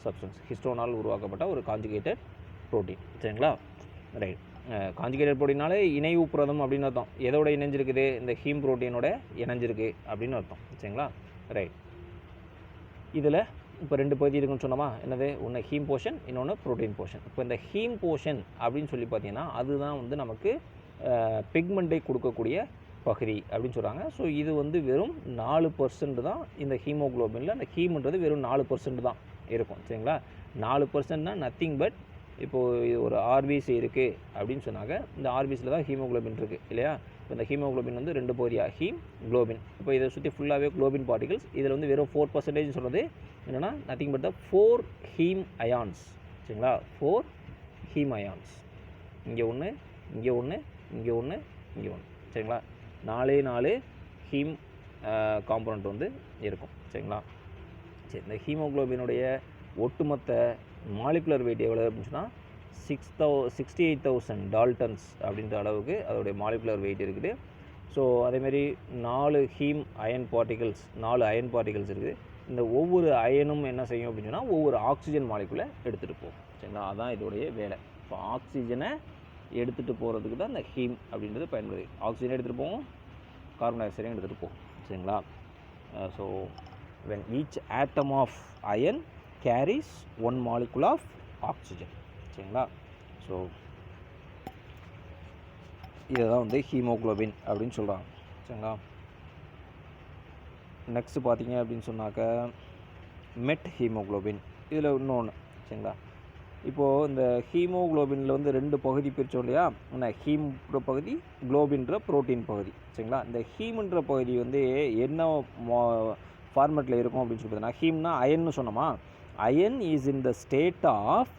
சப்ஸ்டன்ஸ், ஹிஸ்டோனால் உருவாக்கப்பட்ட ஒரு கான்ஜுகேட்டட் ப்ரோட்டீன். சரிங்களா? ரைட். கான்ஜுகேட்டட் ப்ரோட்டீனாலே இணைவு புரதம் அப்படின்னு அர்த்தம். எதோட இணைஞ்சிருக்குது, இந்த ஹீம் ப்ரோட்டீனோட இணைஞ்சிருக்கு அப்படின்னு அர்த்தம். சரிங்களா? ரைட். இதில் இப்போ 2 பகுதி இருக்குன்னு சொன்னோமா, என்னது, ஒன்று ஹீம் போர்ஷன், இன்னொன்று ப்ரோட்டீன் போர்ஷன். இப்போ இந்த ஹீம் போர்ஷன் அப்படின்னு சொல்லி பார்த்தீங்கன்னா அதுதான் வந்து நமக்கு பிக்மெண்ட்டை கொடுக்கக்கூடிய பகுதி அப்படின்னு சொல்கிறாங்க. ஸோ இது வந்து வெறும் 4% தான் இந்த ஹீமோகுளோபினில். அந்த ஹீம்ன்றது வெறும் 4% தான் இருக்கும். சரிங்களா? 4%னா நத்திங் பட், இப்போது இது ஒரு ஆர்பிசி இருக்குது அப்படின்னு சொன்னாங்க, இந்த ஆர்பிசியில் தான் ஹீமோகுளோபின் இருக்குது இல்லையா? இப்போ இந்த ஹீமோகுளோபின் வந்து 2 பகுதியாக ஹீம், குளோபின். இப்போ இதை சுற்றி ஃபுல்லாகவே குளோபின் பார்ட்டிகல்ஸ். இதில் வந்து வெறும் 4% சொல்கிறது என்னென்னா nothing but the 4 heme ions. சரிங்களா? 4 ஹீம் அயான்ஸ். இங்கே ஒன்று, இங்கே ஒன்று, இங்கே ஒன்று, இங்கே ஒன்று. சரிங்களா? 4 ஹீம் காம்பனண்ட் வந்து இருக்கும். சரிங்களா? சரி. இந்த ஹீமோகுளோபினுடைய ஒட்டுமொத்த மாலிகுலர் வெயிட் எவ்வளோ அப்படின்னு சொன்னால் 68,000 டால்டன்ஸ் அப்படின்ற அளவுக்கு அதோடைய மாலிகுலர் வெயிட் இருக்குது. ஸோ அதேமாரி 4 heme iron particles, 4 iron particles இருக்குது. இந்த ஒவ்வொரு அயனும் என்ன செய்யும் அப்படின்னு சொன்னால் ஒவ்வொரு ஆக்சிஜன் மாலிகுலை எடுத்துகிட்டு போகும். சரிங்களா? அதுதான் இதோடைய வேலை. இப்போ ஆக்சிஜனை எடுத்துகிட்டு போகிறதுக்கு தான் இந்த ஹீம் அப்படின்றது பயன்படுது. ஆக்சிஜனை எடுத்துகிட்டு போவோம், கார்பன் டை ஆக்சைடையும் எடுத்துகிட்டு போகும். சரிங்களா? So when each atom of iron carries 1 molecule of oxygen. சரிங்களா? ஸோ இதை தான் வந்து ஹீமோகுளோபின் அப்படின்னு சொல்கிறாங்க. சரிங்களா? நெக்ஸ்ட்டு பார்த்தீங்க அப்படின்னு சொன்னாக்க மெட் ஹீமோகுளோபின். இதில் இன்னொன்று. சரிங்களா? இப்போது இந்த ஹீமோகுளோபினில் வந்து 2 பகுதி பிரித்தோம் இல்லையா? ஹீம்ன்ற பகுதி, குளோபின்ற ப்ரோட்டீன் பகுதி. சரிங்களா? இந்த ஹீம்ன்ற பகுதி வந்து என்ன ஃபார்மேட்டில் இருக்கும் அப்படின்னு சொல்லி பார்த்தீங்கன்னா, ஹீம்னா அயன்னு சொன்னோமா, iron is in the state of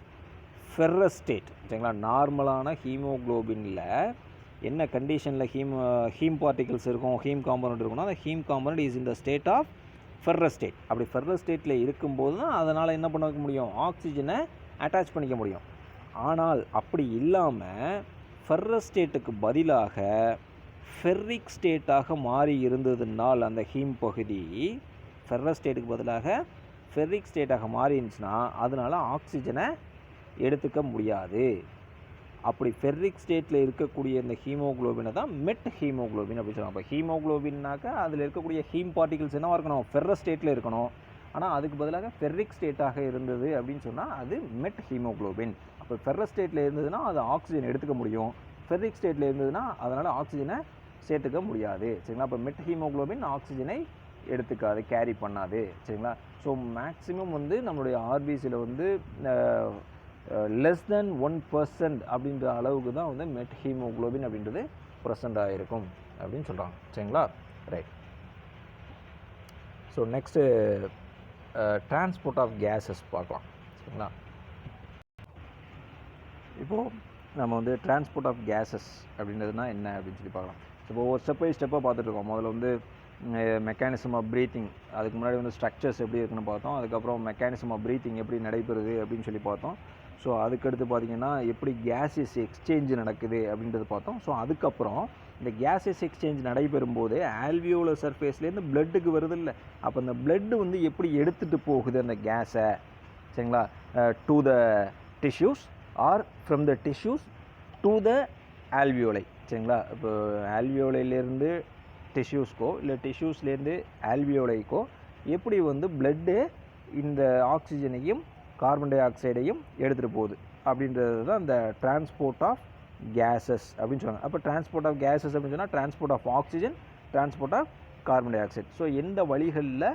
ferrous state. சரிங்களா? நார்மலான ஹீமோகுளோபினில் என்ன கண்டிஷனில் ஹீம் பார்ட்டிகல்ஸ் இருக்கும், ஹீம் காம்பனண்ட் இருக்குன்னா அந்த ஹீம் காம்பனண்ட் இஸ் இந்த ஸ்டேட் ஆஃப் ஃபெர்ரஸ் ஸ்டேட். அப்படி ஃபெர்ரஸ் ஸ்டேட்டில் இருக்கும்போது தான் அதனால் என்ன பண்ண வைக்க முடியும், ஆக்சிஜனை அட்டாச் பண்ணிக்க முடியும். ஆனால் அப்படி இல்லாமல் ஃபெர்ரஸ் ஸ்டேட்டுக்கு பதிலாக ஃபெர்ரிக் ஸ்டேட்டாக மாறி இருந்ததுனால் அந்த ஹீம் பகுதி ஃபெர்ரஸ் ஸ்டேட்டுக்கு பதிலாக ஃபெர்ரிக் ஸ்டேட்டாக மாறி இருந்துச்சுன்னா அதனால் ஆக்சிஜனை எடுத்துக்க முடியாது. அப்படி ஃபெர்ரிக் ஸ்டேட்டில் இருக்கக்கூடிய இந்த ஹீமோக்ளோபினை தான் மெட் ஹீமோக்ளோபின் அப்படின்னு சொல்லுவாங்க. அப்போ ஹீமோக்ளோபின்னாக்கா அதில் இருக்கக்கூடிய ஹீம் பார்ட்டிகல்ஸ் என்னவாக இருக்கணும், ஃபெர்ரஸ் ஸ்டேட்டில் இருக்கணும். ஆனால் அதுக்கு பதிலாக ஃபெர்ரிக் ஸ்டேட்டாக இருந்தது அப்படின்னு சொன்னால் அது மெட் ஹீமோக்ளோபின். அப்போ ஃபெர்ரஸ் ஸ்டேட்டில் இருந்ததுன்னா அது ஆக்சிஜன் எடுத்துக்க முடியும், ஃபெர்ரிக் ஸ்டேட்டில் இருந்ததுன்னா அதனால் ஆக்சிஜனை சேர்த்துக்க முடியாது. சரிங்களா? அப்போ மெட் ஹீமோக்ளோபின் ஆக்சிஜனை எடுத்துக்காது, கேரி பண்ணாது. சரிங்களா? ஸோ மேக்ஸிமம் வந்து நம்மளுடைய ஆர்பிசியில் வந்து லெஸ் தென் 1% அப்படின்ற அளவுக்கு தான் வந்து மெட் ஹீமோக்ளோபின் அப்படின்றது ப்ரெசண்ட் ஆகிருக்கும் அப்படின்னு சொல்கிறாங்க. சரிங்களா? Right. So next transport of gases பார்க்கலாம். சரிங்களா? இப்போது நம்ம வந்து டிரான்ஸ்போர்ட் ஆஃப் கேஸஸ் அப்படின்றதுனா என்ன அப்படின்னு சொல்லி பார்க்கலாம். இப்போ ஒரு ஸ்டெப் பை ஸ்டெப்பாக பார்த்துட்ருக்கோம். முதல்ல வந்து மெக்கானிசம் ஆஃப் ப்ரீத்திங், அதுக்கு முன்னாடி வந்து ஸ்ட்ரக்சர்ஸ் எப்படி இருக்குன்னு பார்த்தோம். அதுக்கப்புறம் மெக்கானிசம் ஆஃப் ப்ரீத்திங் எப்படி நடைபெறுது அப்படின்னு சொல்லி பார்த்தோம். ஸோ அதுக்கடுத்து பார்த்திங்கன்னா எப்படி கேஸஸ் எக்ஸ்சேஞ்ச் நடக்குது அப்படின்றது பார்த்தோம். ஸோ அதுக்கப்புறம் இந்த கேஸஸ் எக்ஸ்சேஞ்ச் நடைபெறும் போது ஆல்வியோலர் சர்ஃபேஸ்லேருந்து பிளட்டுக்கு வருது இல்லை, அப்போ அந்த பிளட்டு வந்து எப்படி எடுத்துகிட்டு போகுது அந்த கேஸை, சரிங்களா, to the tissues or from the tissues to the alveoli. சரிங்களா? இப்போ ஆல்வியோலையிலேருந்து டிஷ்யூஸ்க்கோ இல்லை டிஷ்யூஸ்லேருந்து ஆல்வியோலைக்கோ எப்படி வந்து பிளட்டு இந்த ஆக்சிஜனையும் கார்பன் டை ஆக்சைடையும் எடுத்துகிட்டு போகுது அப்படின்றது தான் இந்த டிரான்ஸ்போர்ட் ஆஃப் கேஸஸ் அப்படின்னு சொல்லுவாங்க. அப்போ டிரான்ஸ்போர்ட் ஆஃப் கேஸஸ் அப்படின்னு சொன்னால் transport of oxygen, transport of carbon dioxide. So எந்த வழிகளில்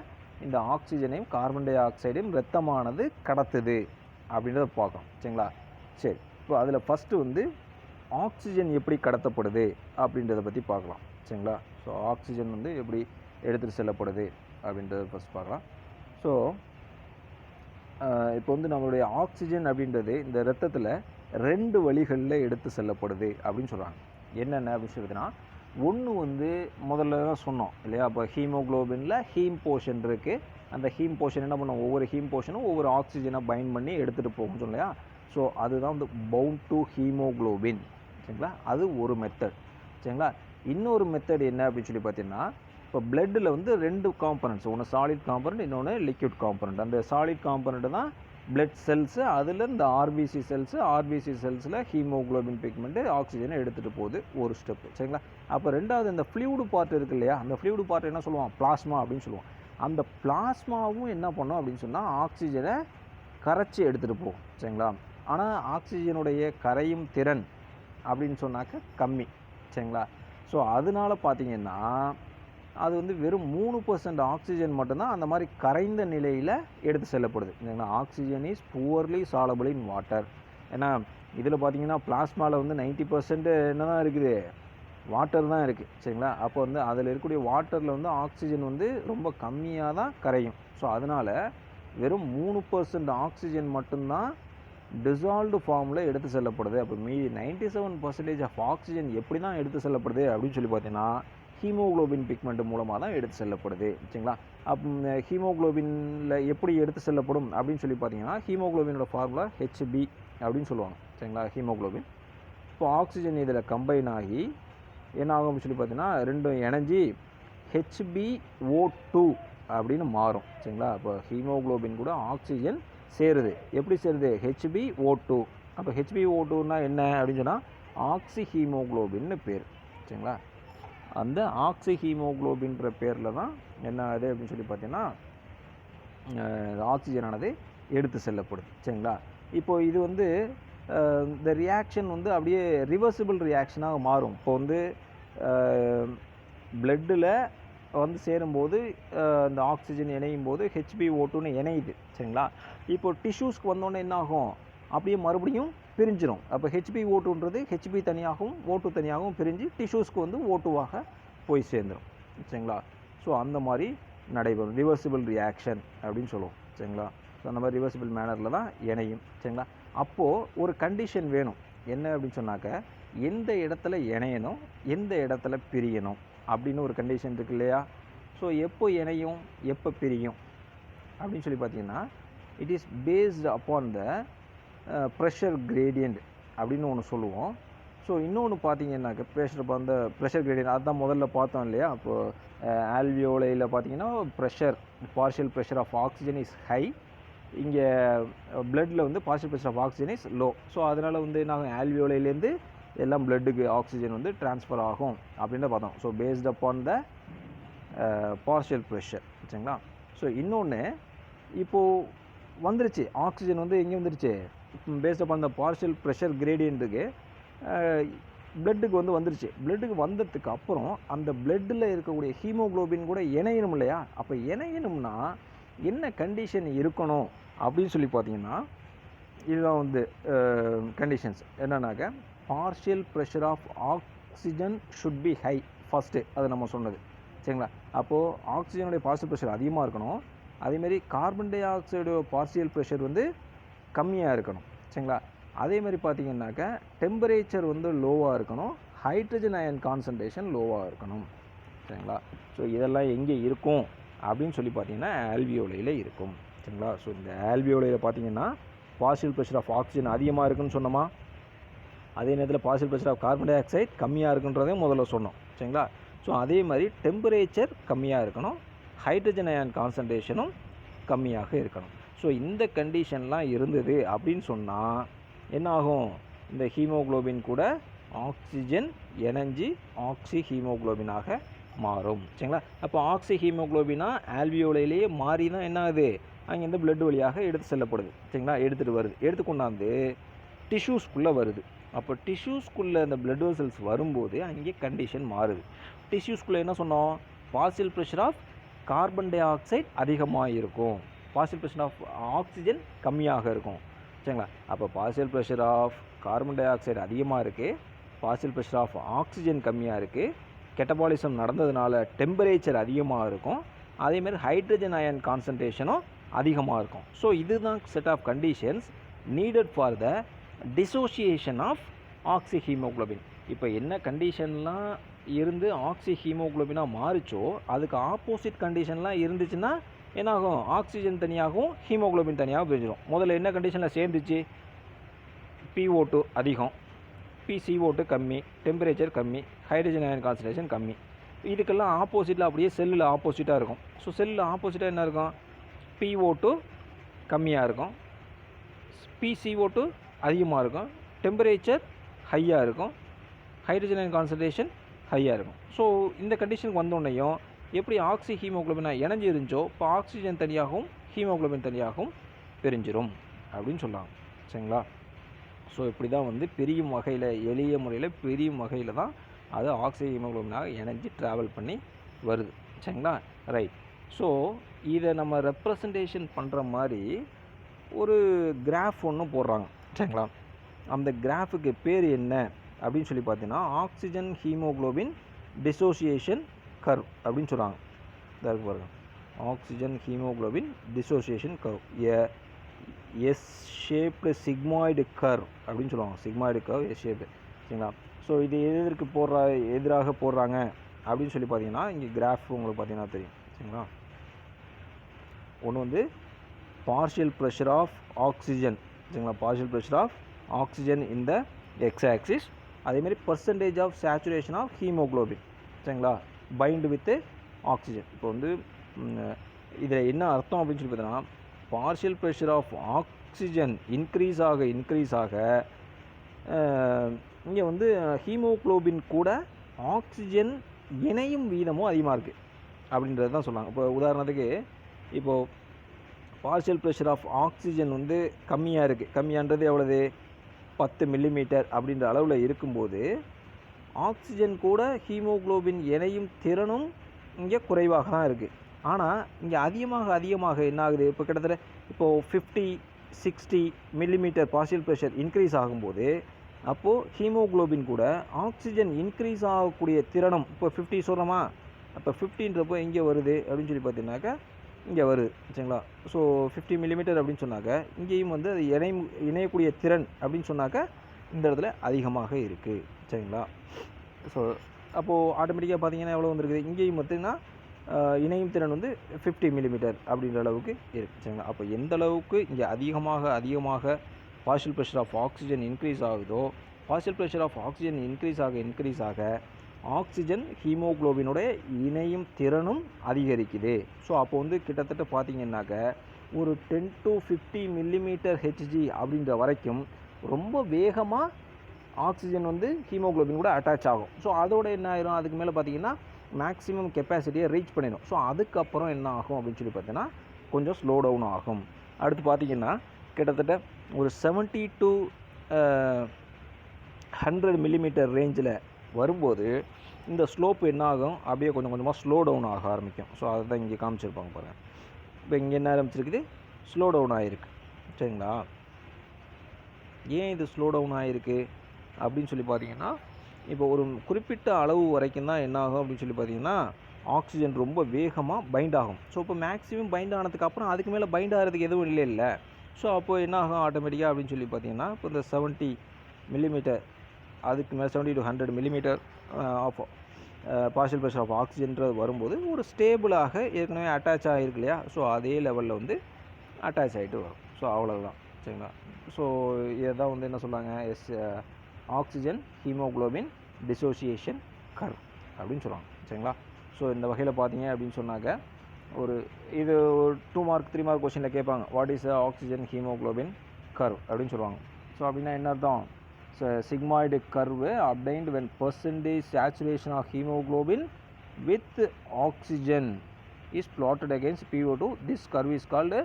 இந்த ஆக்சிஜனையும் கார்பன் டை ஆக்சைடையும் ரத்தமானது கடத்துது அப்படின்றத பார்க்கணும். சரிங்களா? சரி, இப்போ அதில் ஃபஸ்ட்டு வந்து ஆக்சிஜன் எப்படி கடத்தப்படுது அப்படின்றத பற்றி பார்க்கலாம். சரிங்களா? ஸோ ஆக்சிஜன் வந்து எப்படி எடுத்துகிட்டு செல்லப்படுது அப்படின்றத ஃபஸ்ட் பார்க்கலாம். ஸோ இப்போ வந்து நம்மளுடைய ஆக்சிஜன் அப்படின்றது இந்த ரத்தத்தில் 2 வழிகளில் எடுத்து செல்லப்படுது அப்படின்னு சொல்கிறாங்க. என்னென்ன அப்படின்னு சொல்லிட்டுனா, ஒன்று வந்து முதல்ல தான் சொன்னோம் இல்லையா, அப்போ ஹீமோக்ளோபினில் ஹீம் போர்ஷன் இருக்குது. அந்த ஹீம் போர்ஷன் என்ன பண்ணும், ஒவ்வொரு ஹீம் போர்ஷனும் ஒவ்வொரு ஆக்சிஜனை பைண்ட் பண்ணி எடுத்துகிட்டு போகும் இல்லையா. ஸோ அதுதான் வந்து பவுண்ட் டு ஹீமோக்ளோபின். சரிங்களா? அது ஒரு மெத்தட். சரிங்களா? இன்னொரு மெத்தட் என்ன அப்படின்னு சொல்லி பார்த்தீங்கன்னா, இப்போ பிளட்டில் வந்து 2 காம்பனண்ட்ஸ், ஒன்று சாலிட் காம்பனண்ட், இன்னொன்று லிக்விட் காம்பனண்ட். அந்த சாலிட் காம்பனண்ட் தான் பிளட் செல்ஸு, அதில் இந்த ஆர்பிசி செல்ஸில் ஹீமோக்ளோபின் பிக்மெண்ட்டு ஆக்சிஜனை எடுத்துகிட்டு போகுது ஒரு ஸ்டெப்பு. சரிங்களா? அப்போ ரெண்டாவது இந்த ஃப்ளூயிடு பார்ட் இருக்குது இல்லையா, அந்த ஃப்ளூயிடு பார்ட் என்ன சொல்லுவோம், பிளாஸ்மா அப்படின்னு சொல்லுவோம். அந்த பிளாஸ்மாவும் என்ன பண்ணும் அப்படின்னு சொன்னால் ஆக்சிஜனை கரைச்சி எடுத்துகிட்டு போகும். சரிங்களா? ஆனால் ஆக்சிஜனுடைய கரையும் திறன் அப்படின்னு சொன்னாக்க கம்மி. சரிங்களா? ஸோ அதனால பார்த்தீங்கன்னா அது வந்து வெறும் 3% ஆக்சிஜன் மட்டும்தான் அந்த மாதிரி கரைந்த நிலையில் எடுத்து செல்லப்படுது. ஏன்னா oxygen is poorly soluble in water. ஏன்னா இதில் பார்த்தீங்கன்னா பிளாஸ்மாவில் வந்து 90% என்ன தான் இருக்குது, வாட்டர் தான் இருக்குது. சரிங்களா? அப்போ வந்து அதில் இருக்கக்கூடிய வாட்டரில் வந்து ஆக்சிஜன் வந்து ரொம்ப கம்மியாக தான் கரையும். ஸோ அதனால் வெறும் 3% ஆக்சிஜன் மட்டும்தான் டிசால்வ்டு ஃபார்மில் எடுத்து செல்லப்படுது. அப்போ மீதி 97% ஆஃப் ஆக்சிஜன் எப்படி தான் எடுத்து செல்லப்படுது அப்படின்னு சொல்லி பார்த்தீங்கன்னா ஹீமோக்ளோபின் பிக்மெண்ட் மூலமாக தான் எடுத்து செல்லப்படுது. சரிங்களா? அப்போ ஹீமோக்ளோபினில் எப்படி எடுத்து செல்லப்படும் அப்படின்னு சொல்லி பார்த்தீங்கன்னா ஹீமோக்ளோபினோட ஃபார்முலா HB அப்படின்னு சொல்லுவாங்க. சரிங்களா? ஹீமோக்ளோபின். இப்போ ஆக்சிஜன் இதில் கம்பைன் ஆகி என்ன ஆகும் அப்படின்னு சொல்லி பார்த்தீங்கன்னா ரெண்டும் இணைஞ்சி HbO2 அப்படின்னு மாறும். சரிங்களா? அப்போ ஹீமோக்ளோபின் கூட ஆக்சிஜன் சேருது. எப்படி சேருது, HbO2. அப்போ HbO2னா என்ன அப்படின்னு சொன்னால் ஆக்சி ஹீமோக்ளோபின்னு பேர். சரிங்களா? அந்த ஆக்சி ஹீமோக்ளோபின்ற பேரில் தான் என்ன ஆகுது அப்படின்னு சொல்லி பார்த்தீங்கன்னா ஆக்சிஜனானது எடுத்து செல்லப்படுது. சரிங்களா? இப்போது இது வந்து இந்த ரியாக்ஷன் வந்து அப்படியே ரிவர்சிபிள் ரியாக்ஷனாக மாறும். இப்போ வந்து பிளட்டில் வந்து சேரும்போது இந்த ஆக்சிஜன் இணையும் போது HbO2ன்னு இணையுது. சரிங்களா? இப்போ டிஷ்யூஸ்க்கு வந்தோடனே என்ன ஆகும், அப்படியே மறுபடியும் பிரிஞ்சிடும். அப்போ HbO2ன்றது HB தனியாகவும் O2 தனியாகவும் பிரிஞ்சு டிஷ்யூஸ்க்கு வந்து O2வாக போய் சேர்ந்துடும். சரிங்களா? ஸோ அந்த மாதிரி நடைபெறும் ரிவர்சிபிள் ரியாக்ஷன் அப்படின்னு சொல்லுவோம். சரிங்களா? ஸோ அந்த மாதிரி ரிவர்சிபிள் மேனரில் தான் இணையும். சரிங்களா? அப்போது ஒரு கண்டிஷன் வேணும். என்ன அப்படின்னு சொன்னாக்க எந்த இடத்துல இணையணும், எந்த இடத்துல பிரியணும் அப்படின்னு ஒரு கண்டிஷன் இருக்கு இல்லையா? ஸோ எப்போ இணையும், எப்போ பிரியும் அப்படின்னு சொல்லி பார்த்தீங்கன்னா, it is based upon the pressure gradient அப்படின்னு ஒன்று சொல்லுவோம். ஸோ இன்னொன்று பார்த்தீங்கன்னாக்க ப்ரெஷர் கிரேடியண்ட் அதுதான் முதல்ல பார்த்தோம் இல்லையா? அப்போது ஆல்வியோலையில் பார்த்தீங்கன்னா partial pressure of oxygen is high, இங்கே பிளட்டில் வந்து partial pressure of oxygen is low. So அதனால் வந்து நாங்கள் ஆல்வியோலையிலேருந்து எல்லாம் பிளட்டுக்கு ஆக்சிஜன் வந்து ட்ரான்ஸ்ஃபர் ஆகும் அப்படின்னு பார்த்தோம். So based upon the partial pressure, சரிங்களா? ஸோ இன்னொன்று இப்போது வந்துருச்சு, ஆக்சிஜன் வந்து எங்கே வந்துருச்சு, based upon the partial pressure கிரேடியண்ட்டுக்கு பிளட்டுக்கு வந்து வந்துருச்சு. பிளட்டுக்கு வந்ததுக்கு அப்புறம் அந்த பிளட்டில் இருக்கக்கூடிய ஹீமோக்ளோபின் கூட இணையணும் இல்லையா? அப்போ இணையணும்னா என்ன கண்டிஷன் இருக்கணும் அப்படின்னு சொல்லி பார்த்தீங்கன்னா, இதுதான் வந்து கண்டிஷன்ஸ் என்னன்னாக்க, partial pressure of oxygen should be high first, அது நம்ம சொன்னது, சரிங்களா? அப்போது ஆக்சிஜனுடைய பார்ஷியல் ப்ரெஷர் அதிகமாக இருக்கணும், அதேமாதிரி carbon di oxide partial pressure வந்து கம்மியாக இருக்கணும், சரிங்களா? அதே மாதிரி பார்த்தீங்கன்னாக்க டெம்பரேச்சர் வந்து லோவாக இருக்கணும், ஹைட்ரஜன் அயன் கான்சன்ட்ரேஷன் லோவாக இருக்கணும், சரிங்களா? ஸோ இதெல்லாம் எங்கே இருக்கும் அப்படின்னு சொல்லி பார்த்தீங்கன்னா ஆல்வியோலையில் இருக்கும், சரிங்களா? ஸோ இந்த ஆல்வியோலையில் பார்த்தீங்கன்னா பார்ஷியல் ப்ரெஷர் ஆஃப் ஆக்சிஜன் அதிகமாக இருக்குன்னு சொன்னோமா, அதே நேரத்தில் partial pressure of carbon dioxide கம்மியாக இருக்குன்றதையும் முதல்ல சொன்னோம், சரிங்களா? ஸோ அதே மாதிரி டெம்பரேச்சர் கம்மியாக இருக்கணும், ஹைட்ரஜன் அயன் கான்சன்ட்ரேஷனும் கம்மியாக இருக்கணும். ஸோ இந்த கண்டிஷன்லாம் இருந்தது அப்படின்னு சொன்னால் என்ன ஆகும், இந்த ஹீமோக்ளோபின் கூட ஆக்சிஜன் இணைஞ்சி ஆக்சி ஹீமோக்ளோபினாக மாறும், சரிங்களா? அப்போ ஆக்சி ஹீமோக்ளோபினா ஆல்வியோலையிலேயே மாறி தான் என்ன ஆகுது, அங்கேருந்து பிளட் வழியாக எடுத்து செல்லப்படுது, சரிங்களா? எடுத்துகிட்டு வருது, எடுத்து கொண்டாந்து டிஷ்யூஸ்குள்ளே வருது. அப்போ டிஷ்யூஸ்குள்ளே அந்த பிளட் வெசல்ஸ் வரும்போது அங்கே கண்டிஷன் மாறுது. டிஷ்யூஸ்குள்ளே என்ன சொன்னோம், partial pressure of carbon dioxide அதிகமாக இருக்கும், பார்ஷியல் ப்ரெஷர் ஆஃப் ஆக்சிஜன் கம்மியாக இருக்கும், சரிங்களா? அப்போ partial pressure of carbon dioxide அதிகமாக இருக்குது, பார்ஷியல் ப்ரெஷர் ஆஃப் ஆக்சிஜன் கம்மியாக இருக்குது, கெட்டபாலிசம் நடந்ததுனால டெம்பரேச்சர் அதிகமாக இருக்கும், அதேமாதிரி ஹைட்ரஜன் அயன் கான்சன்ட்ரேஷனும் அதிகமாக இருக்கும். ஸோ இதுதான் set of conditions needed for the dissociation of oxyhaemoglobin. இப்போ என்ன கண்டிஷன்லாம் இருந்து ஆக்சி ஹீமோக்ளோபினாக மாறிச்சோ அதுக்கு ஆப்போசிட் கண்டிஷன்லாம் இருந்துச்சுன்னா என்னாகும், ஆக்சிஜன் தனியாகவும் ஹீமோக்ளோபின் தனியாகவும் பிரிஞ்சிடும். முதல்ல என்ன கண்டிஷனில் சேர்ந்துச்சு, PO2 அதிகம், PCO2 கம்மி, டெம்பரேச்சர் கம்மி, ஹைட்ரஜன் அயன் கான்சன்ட்ரேஷன் கம்மி. இதுக்கெல்லாம் ஆப்போசிட்டில் அப்படியே செல்லில் ஆப்போசிட்டாக இருக்கும். ஸோ செல்லில் ஆப்போசிட்டாக என்ன இருக்கும், PO2 கம்மியாக இருக்கும், PCO2 அதிகமாக இருக்கும், டெம்பரேச்சர் ஹையாக இருக்கும், ஹைட்ரஜன் அயன் கான்சன்ட்ரேஷன் ஹையாக இருக்கும். ஸோ இந்த கண்டிஷனுக்கு வந்தோடனையும் எப்படி ஆக்சி ஹீமோக்ளோபினாக இணைஞ்சி இருந்துச்சோ இப்போ ஆக்சிஜன் தனியாகவும் ஹீமோக்ளோபின் தனியாகவும் பிரிஞ்சிடும் அப்படின்னு சொல்லலாம், சரிங்களா? ஸோ இப்படி தான் வந்து பிரியும் வகையில், எளிய முறையில் பிரியும் வகையில் தான் அது ஆக்சி ஹீமோக்ளோபினாக இணைஞ்சி ட்ராவல் பண்ணி வருது, சரிங்களா? ரைட். ஸோ இதை நம்ம ரெப்ரசன்டேஷன் பண்ணுற மாதிரி ஒரு கிராஃப் ஒன்று போடுறாங்க, சரிங்களா? அந்த கிராஃபுக்கு பேர் என்ன அப்படின்னு சொல்லி பார்த்தீங்கன்னா ஆக்சிஜன் ஹீமோக்ளோபின் டிசோசியேஷன் கர்வ் அப்படின்னு சொல்கிறாங்க. இதாக பாருங்கள், oxygen haemoglobin dissociation curve, S shaped sigmoid curve அப்படின்னு சொல்லுவாங்க. சிக்மாய்டு கர்வ் எஸ் ஷேப்டு, சரிங்களா? ஸோ இது எதிராக போடுறாங்க அப்படின்னு சொல்லி பார்த்தீங்கன்னா இங்கே கிராஃப் உங்களுக்கு பார்த்தீங்கன்னா தெரியும், சரிங்களா? ஒன்று வந்து பார்ஷியல் ப்ரெஷர் ஆஃப் ஆக்சிஜன், சரிங்களா? Partial pressure of oxygen in the X axis, அதேமாதிரி percentage of saturation of haemoglobin, சரிங்களா, பைண்டு வித்து ஆக்சிஜன். இப்போ வந்து இதில் என்ன அர்த்தம் அப்படின்னு சொல்லி பார்த்தீங்கன்னா partial pressure of oxygen increase ஆக இங்கே வந்து ஹீமோக்ளோபின் கூட ஆக்சிஜன் இணையும் வீதமும் அதிகமாக இருக்குது அப்படின்றது தான் சொன்னாங்க. இப்போ உதாரணத்துக்கு இப்போது பார்ஷியல் ப்ரெஷர் ஆஃப் ஆக்சிஜன் வந்து கம்மியாக இருக்குது, கம்மியான்றது எவ்வளவு 10 மில்லிமீட்டர் அப்படின்ற அளவில் இருக்கும்போது ஆக்சிஜன் கூட ஹீமோக்ளோபின் இணையும் திறனும் இங்கே குறைவாக தான் இருக்குது. ஆனால் இங்கே அதிகமாக என்ன ஆகுது, இப்போ கிட்டத்தட்ட இப்போது 50-60 மில்லிமீட்டர் பார்ஷியல் ப்ரெஷர் இன்க்ரீஸ் ஆகும்போது அப்போது ஹீமோக்ளோபின் கூட ஆக்சிஜன் இன்க்ரீஸ் ஆகக்கூடிய திறனும் இப்போ 50 சொல்கிறோமா, அப்போ 50ன்றப்போ எங்கே வருது அப்படின்னு சொல்லி பார்த்தீங்கன்னாக்கா இங்கே வருது, சரிங்களா? ஸோ 50 மில்லிமீட்டர் அப்படின்னு சொன்னாக்க இங்கேயும் வந்து அது இணையக்கூடிய திறன் அப்படின்னு சொன்னாக்க இந்த இடத்துல அதிகமாக இருக்குது. சரிங்களா? ஸோ அப்போது ஆட்டோமேட்டிக்காக பார்த்தீங்கன்னா எவ்வளோ வந்துருக்குது, இங்கேயும் பார்த்திங்கன்னா இணையும் திறன் வந்து 50 மில்லிமீட்டர் அப்படின்ற அளவுக்கு இருக்குது. சரிங்களா? அப்போ எந்த அளவுக்கு இங்கே அதிகமாக partial pressure of oxygen increase ஆகுதோ, partial pressure of oxygen increase ஆக ஆக்சிஜன் ஹீமோக்ளோபினுடைய இணையும் திறனும் அதிகரிக்குது. ஸோ அப்போ வந்து கிட்டத்தட்ட பார்த்தீங்கன்னாக்க ஒரு 10 to 50 மில்லிமீட்டர் ஹெச்ஜி அப்படின்ற வரைக்கும் ரொம்ப வேகமாக ஆக்சிஜன் வந்து ஹீமோக்ளோபின் கூட அட்டாச் ஆகும். ஸோ அதோட என்ன ஆயிரும், அதுக்கு மேலே பார்த்தீங்கன்னா மேக்ஸிமம் கெப்பாசிட்டியை ரீச் பண்ணிடும். ஸோ அதுக்கப்புறம் என்ன ஆகும் அப்படின்னு சொல்லி பார்த்தீங்கன்னா கொஞ்சம் ஸ்லோ டவுன் ஆகும். அடுத்து பார்த்தீங்கன்னா கிட்டத்தட்ட ஒரு 70 to 100 மில்லிமீட்டர் ரேஞ்சில் வரும்போது இந்த ஸ்லோப் என்ன ஆகும், அப்படியே கொஞ்சம் கொஞ்சமாக ஸ்லோ டவுன் ஆக ஆரம்பிக்கும். ஸோ அதை தான் இங்கே காமிச்சிருப்பாங்க பாருங்கள். இப்போ இங்கே என்ன ஆரம்பிச்சிருக்குது, ஸ்லோ டவுன் ஆகிருக்கு. சரிங்களா? ஏன் இது ஸ்லோ டவுன் ஆகிருக்கு அப்படின்னு சொல்லி பார்த்தீங்கன்னா, இப்போ ஒரு குறிப்பிட்ட அளவு வரைக்கும் தான் என்ன ஆகும் அப்படின்னு சொல்லி பார்த்தீங்கன்னா ஆக்சிஜன் ரொம்ப வேகமாக பைண்ட் ஆகும். ஸோ இப்போ மேக்ஸிமம் பைண்ட் ஆனதுக்கப்புறம் அதுக்கு மேலே பைண்ட் ஆகிறதுக்கு எதுவும் இல்லை. ஸோ அப்போது என்ன ஆகும் ஆட்டோமேட்டிக்காக அப்படின்னு சொல்லி பார்த்தீங்கன்னா, இப்போ இந்த 70 மில்லிமீட்டர் அதுக்கு மேலே 70 to 100 millimetre of partial pressure of ஆக்சிஜன்றது வரும்போது ஒரு ஸ்டேபிளாக ஏற்கனவே அட்டாச் ஆகிருக்கு இல்லையா, ஸோ அதே லெவலில் வந்து அட்டாச் ஆகிட்டு வரும். ஸோ அவ்வளோதான். சரிங்களா? ஸோ இதை தான் வந்து என்ன சொல்கிறாங்க, ஆக்சிஜன் ஹீமோக்ளோபின் டிசோசியேஷன் கர்வ் அப்படின்னு சொல்லுவாங்க. சரிங்களா? ஸோ இந்த வகையில் பார்த்தீங்க அப்படின்னு சொன்னாக்க ஒரு இது 2 மார்க் 3 மார்க் கொஸ்டினில் கேட்பாங்க, what is oxygen haemoglobin curve அப்படின்னு சொல்லுவாங்க. ஸோ அப்படின்னா என்ன அர்த்தம், sigmoid curve obtained when percentage saturation of hemoglobin with oxygen is plotted against PO2. This curve is called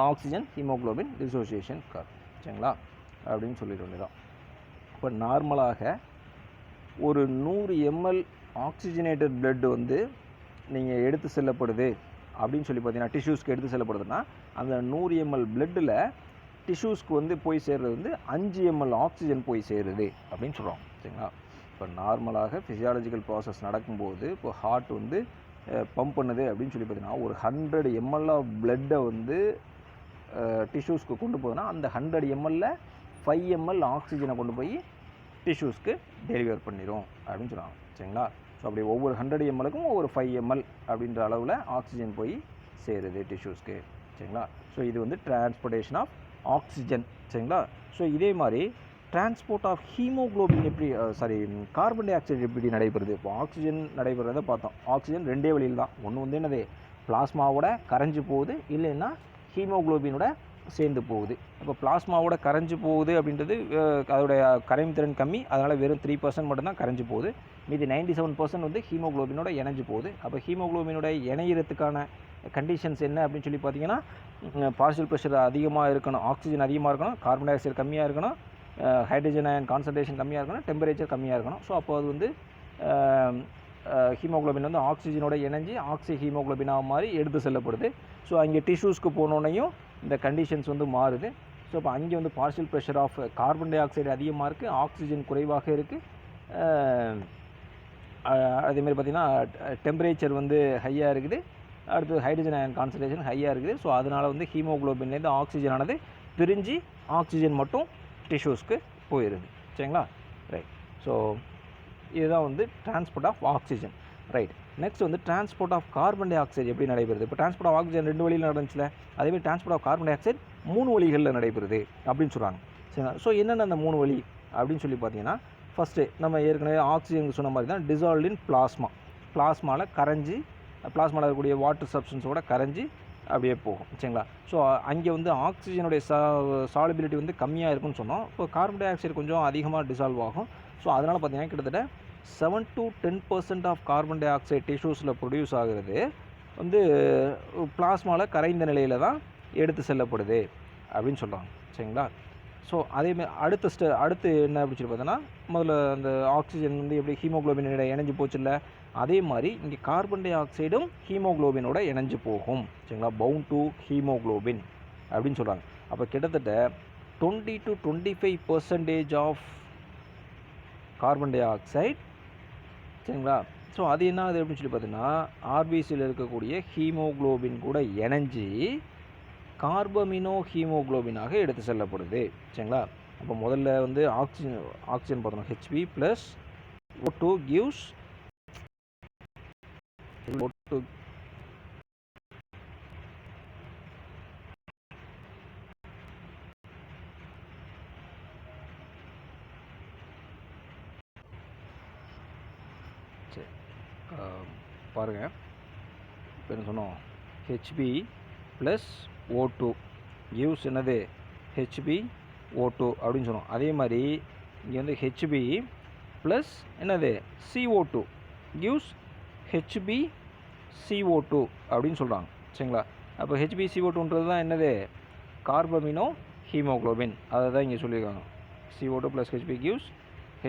oxygen hemoglobin dissociation curve. சரிங்களா? அப்படின்னு சொல்லிட வேண்டியதான். இப்போ நார்மலாக ஒரு 100 ml ஆக்சிஜனேட்டட் பிளட் வந்து நீங்கள் எடுத்து செல்லப்படுது அப்படின்னு சொல்லி பார்த்தீங்கன்னா, டிஷ்யூஸ்க்கு எடுத்து செல்லப்படுதுன்னா அந்த 100 ml பிளட்டில் டிஷ்யூஸ்க்கு வந்து போய் சேர்றது வந்து 5 ml ஆக்சிஜன் போய் சேருது அப்படின்னு சொல்கிறோம். சரிங்களா? இப்போ நார்மலாக ஃபிசியாலஜிக்கல் ப்ராசஸ் நடக்கும்போது இப்போ ஹார்ட் வந்து பம்ப் பண்ணுது அப்படின்னு சொல்லி பார்த்தீங்கன்னா ஒரு 100 ml ஆஃப் பிளட்டை வந்து டிஷ்யூஸ்க்கு கொண்டு போகுதுன்னா அந்த 100 ml 5 ml ஆக்சிஜனை கொண்டு போய் டிஷ்யூஸ்க்கு டெலிவர் பண்ணிடும் அப்படின்னு சொல்லுவாங்க. சரிங்களா? ஸோ அப்படி ஒவ்வொரு 100 mlக்கும் ஒவ்வொரு 5 ml அப்படின்ற அளவில் ஆக்சிஜன் போய் சேருது டிஷ்யூஸ்க்கு. சரிங்களா? ஸோ இது வந்து டிரான்ஸ்போர்ட்டேஷன் ஆஃப் ஆக்சிஜன். சரிங்களா? ஸோ இதே மாதிரி டிரான்ஸ்போர்ட் ஆஃப் ஹீமோக்ளோபின் எப்படி கார்பன் டை ஆக்சைடு எப்படி நடைபெறுது. இப்போ ஆக்சிஜன் நடைபெறதை பார்த்தோம். ஆக்சிஜன் 2 வழியில் தான், ஒன்று வந்து என்னது பிளாஸ்மாவோட கரைஞ்சி போகுது, இல்லைன்னா ஹீமோக்ளோபினோட சேர்ந்து போகுது. இப்போ பிளாஸ்மாவோட கரைஞ்சி போகுது அப்படின்றது அதோடைய கரையும் திறன் கம்மி, அதனால் வெறும் 3% மட்டும்தான் கரைஞ்சி போகுது. மீதி 97% வந்து ஹீமோக்ளோபினோட இணைஞ்சு போகுது. அப்போ ஹீமோக்ளோபினோட இணையிறதுக்கான கண்டிஷன்ஸ் என்ன அப்படின்னு சொல்லி பார்த்தீங்கன்னா, பார்ஷியல் ப்ரெஷர் அதிகமாக இருக்கணும், ஆக்சிஜன் அதிகமாக இருக்கணும், கார்பன் டை ஆக்சைடு கம்மியாக இருக்கணும், ஹைட்ரஜன் அயன் கான்சன்ட்ரேஷன் கம்மியாக இருக்கணும், டெம்பரேச்சர் கம்மியாக இருக்கணும். ஸோ அப்போ அது வந்து ஹீமோக்ளோபின் வந்து ஆக்சிஜனோட இணைஞ்சி ஆக்சி ஹீமோக்ளோபினாக மாதிரி எடுத்து செல்லப்படுது. ஸோ அங்கே டிஷ்யூஸ்க்கு போனோன்னையும் இந்த கண்டிஷன்ஸ் வந்து மாறுது. ஸோ இப்போ அங்கே வந்து partial pressure of carbon dioxide அதிகமாக இருக்குது, ஆக்சிஜன் குறைவாக இருக்குது. அதேமாதிரி பார்த்திங்கன்னா டெம்பரேச்சர் வந்து ஹையாக இருக்குது, அடுத்து ஹைட்ரஜன் அயன் கான்சன்ட்ரேஷன் ஹையாக இருக்குது. ஸோ அதனால் வந்து ஹீமோக்ளோபின்லேருந்து ஆக்சிஜனானது பிரிஞ்சு ஆக்சிஜன் மட்டும் டிஷ்யூஸ்க்கு போயிடுது. சரிங்களா? ரைட். ஸோ இதுதான் வந்து transport of oxygen. Right. Next வந்து transport of carbon dioxide எப்படி நடைபெறுது. இப்போ டிரான்ஸ்போர்ட் ஆஃப் ஆக்சிஜன் 2 வழியில் நடந்துச்சுல, அதேமாதிரி transport of carbon dioxide 3 வழிகளில் நடைபெறுது அப்படின்னு சொல்கிறாங்க. சரிங்களா? ஸோ என்னென்ன அந்த 3 வழி அப்படின்னு சொல்லி பார்த்தீங்கன்னா, ஃபஸ்ட்டு நம்ம ஏற்கனவே ஆக்சிஜன் சொன்ன மாதிரி தான் டிசால்வ்ட் இன் பிளாஸ்மாவில் கரைஞ்சி, பிளாஸ்மாவில் இருக்கக்கூடிய வாட்டர் சப்ஸ்டன்ஸோட கரைஞ்சி அப்படியே போகும். சரிங்களா? ஸோ அங்கே வந்து ஆக்சிஜனுடைய சாலிபிலிட்டி வந்து கம்மியாக இருக்குன்னு சொன்னோம். இப்போ கார்பன் டை ஆக்சைடு கொஞ்சம் அதிகமாக டிசால்வ் ஆகும். ஸோ அதனால் பார்த்தீங்கன்னா கிட்டத்தட்ட 7 to 10% of carbon dioxide டிஷ்யூஸில் ப்ரொடியூஸ் ஆகிறது வந்து பிளாஸ்மாவில் கரைந்த நிலையில் தான் எடுத்து செல்லப்படுது அப்படின்னு சொல்கிறாங்க. சரிங்களா? ஸோ அதேமாதிரி அடுத்து என்ன அப்படின்னு சொல்லி பார்த்தோன்னா, முதல்ல அந்த ஆக்சிஜன் வந்து எப்படி ஹீமோக்ளோபினோட இணைஞ்சு போச்சுல்ல, அதே மாதிரி இங்கே கார்பன் டை ஆக்சைடும் ஹீமோக்ளோபினோட இணைஞ்சு போகும். சரிங்களா? பவுண்ட் டு ஹீமோக்ளோபின் அப்படின்னு சொல்கிறாங்க. அப்போ கிட்டத்தட்ட 20 to 25% of carbon dioxide. சரிங்களா? ஸோ அது என்ன ஆகுது அப்படின்னு சொல்லி பார்த்தீங்கன்னா, ஆர்பிசியில் இருக்கக்கூடிய ஹீமோக்ளோபின் கூட இணைஞ்சி கார்பமினோ ஹீமோக்ளோபினாக எடுத்து செல்லப்படுது. சரிங்களா? அப்போ முதல்ல வந்து ஆக்சிஜன் பார்த்தோம், Hb + O2 gives O2 சரி பாருங்கள். இப்போ என்ன சொன்னோம், Hb + O2 gives என்னது HbO2 அப்படின்னு சொன்னோம். அதே மாதிரி இங்கே வந்து Hb ப்ளஸ் என்னது CO2 gives HbCO2 அப்படின்னு சொல்கிறாங்க. சரிங்களா? அப்போ HbCO2ன்றது தான் என்னது, கார்பமினோ ஹீமோக்ளோபின். அதை தான் இங்கே சொல்லியிருக்காங்க. CO2 + Hb gives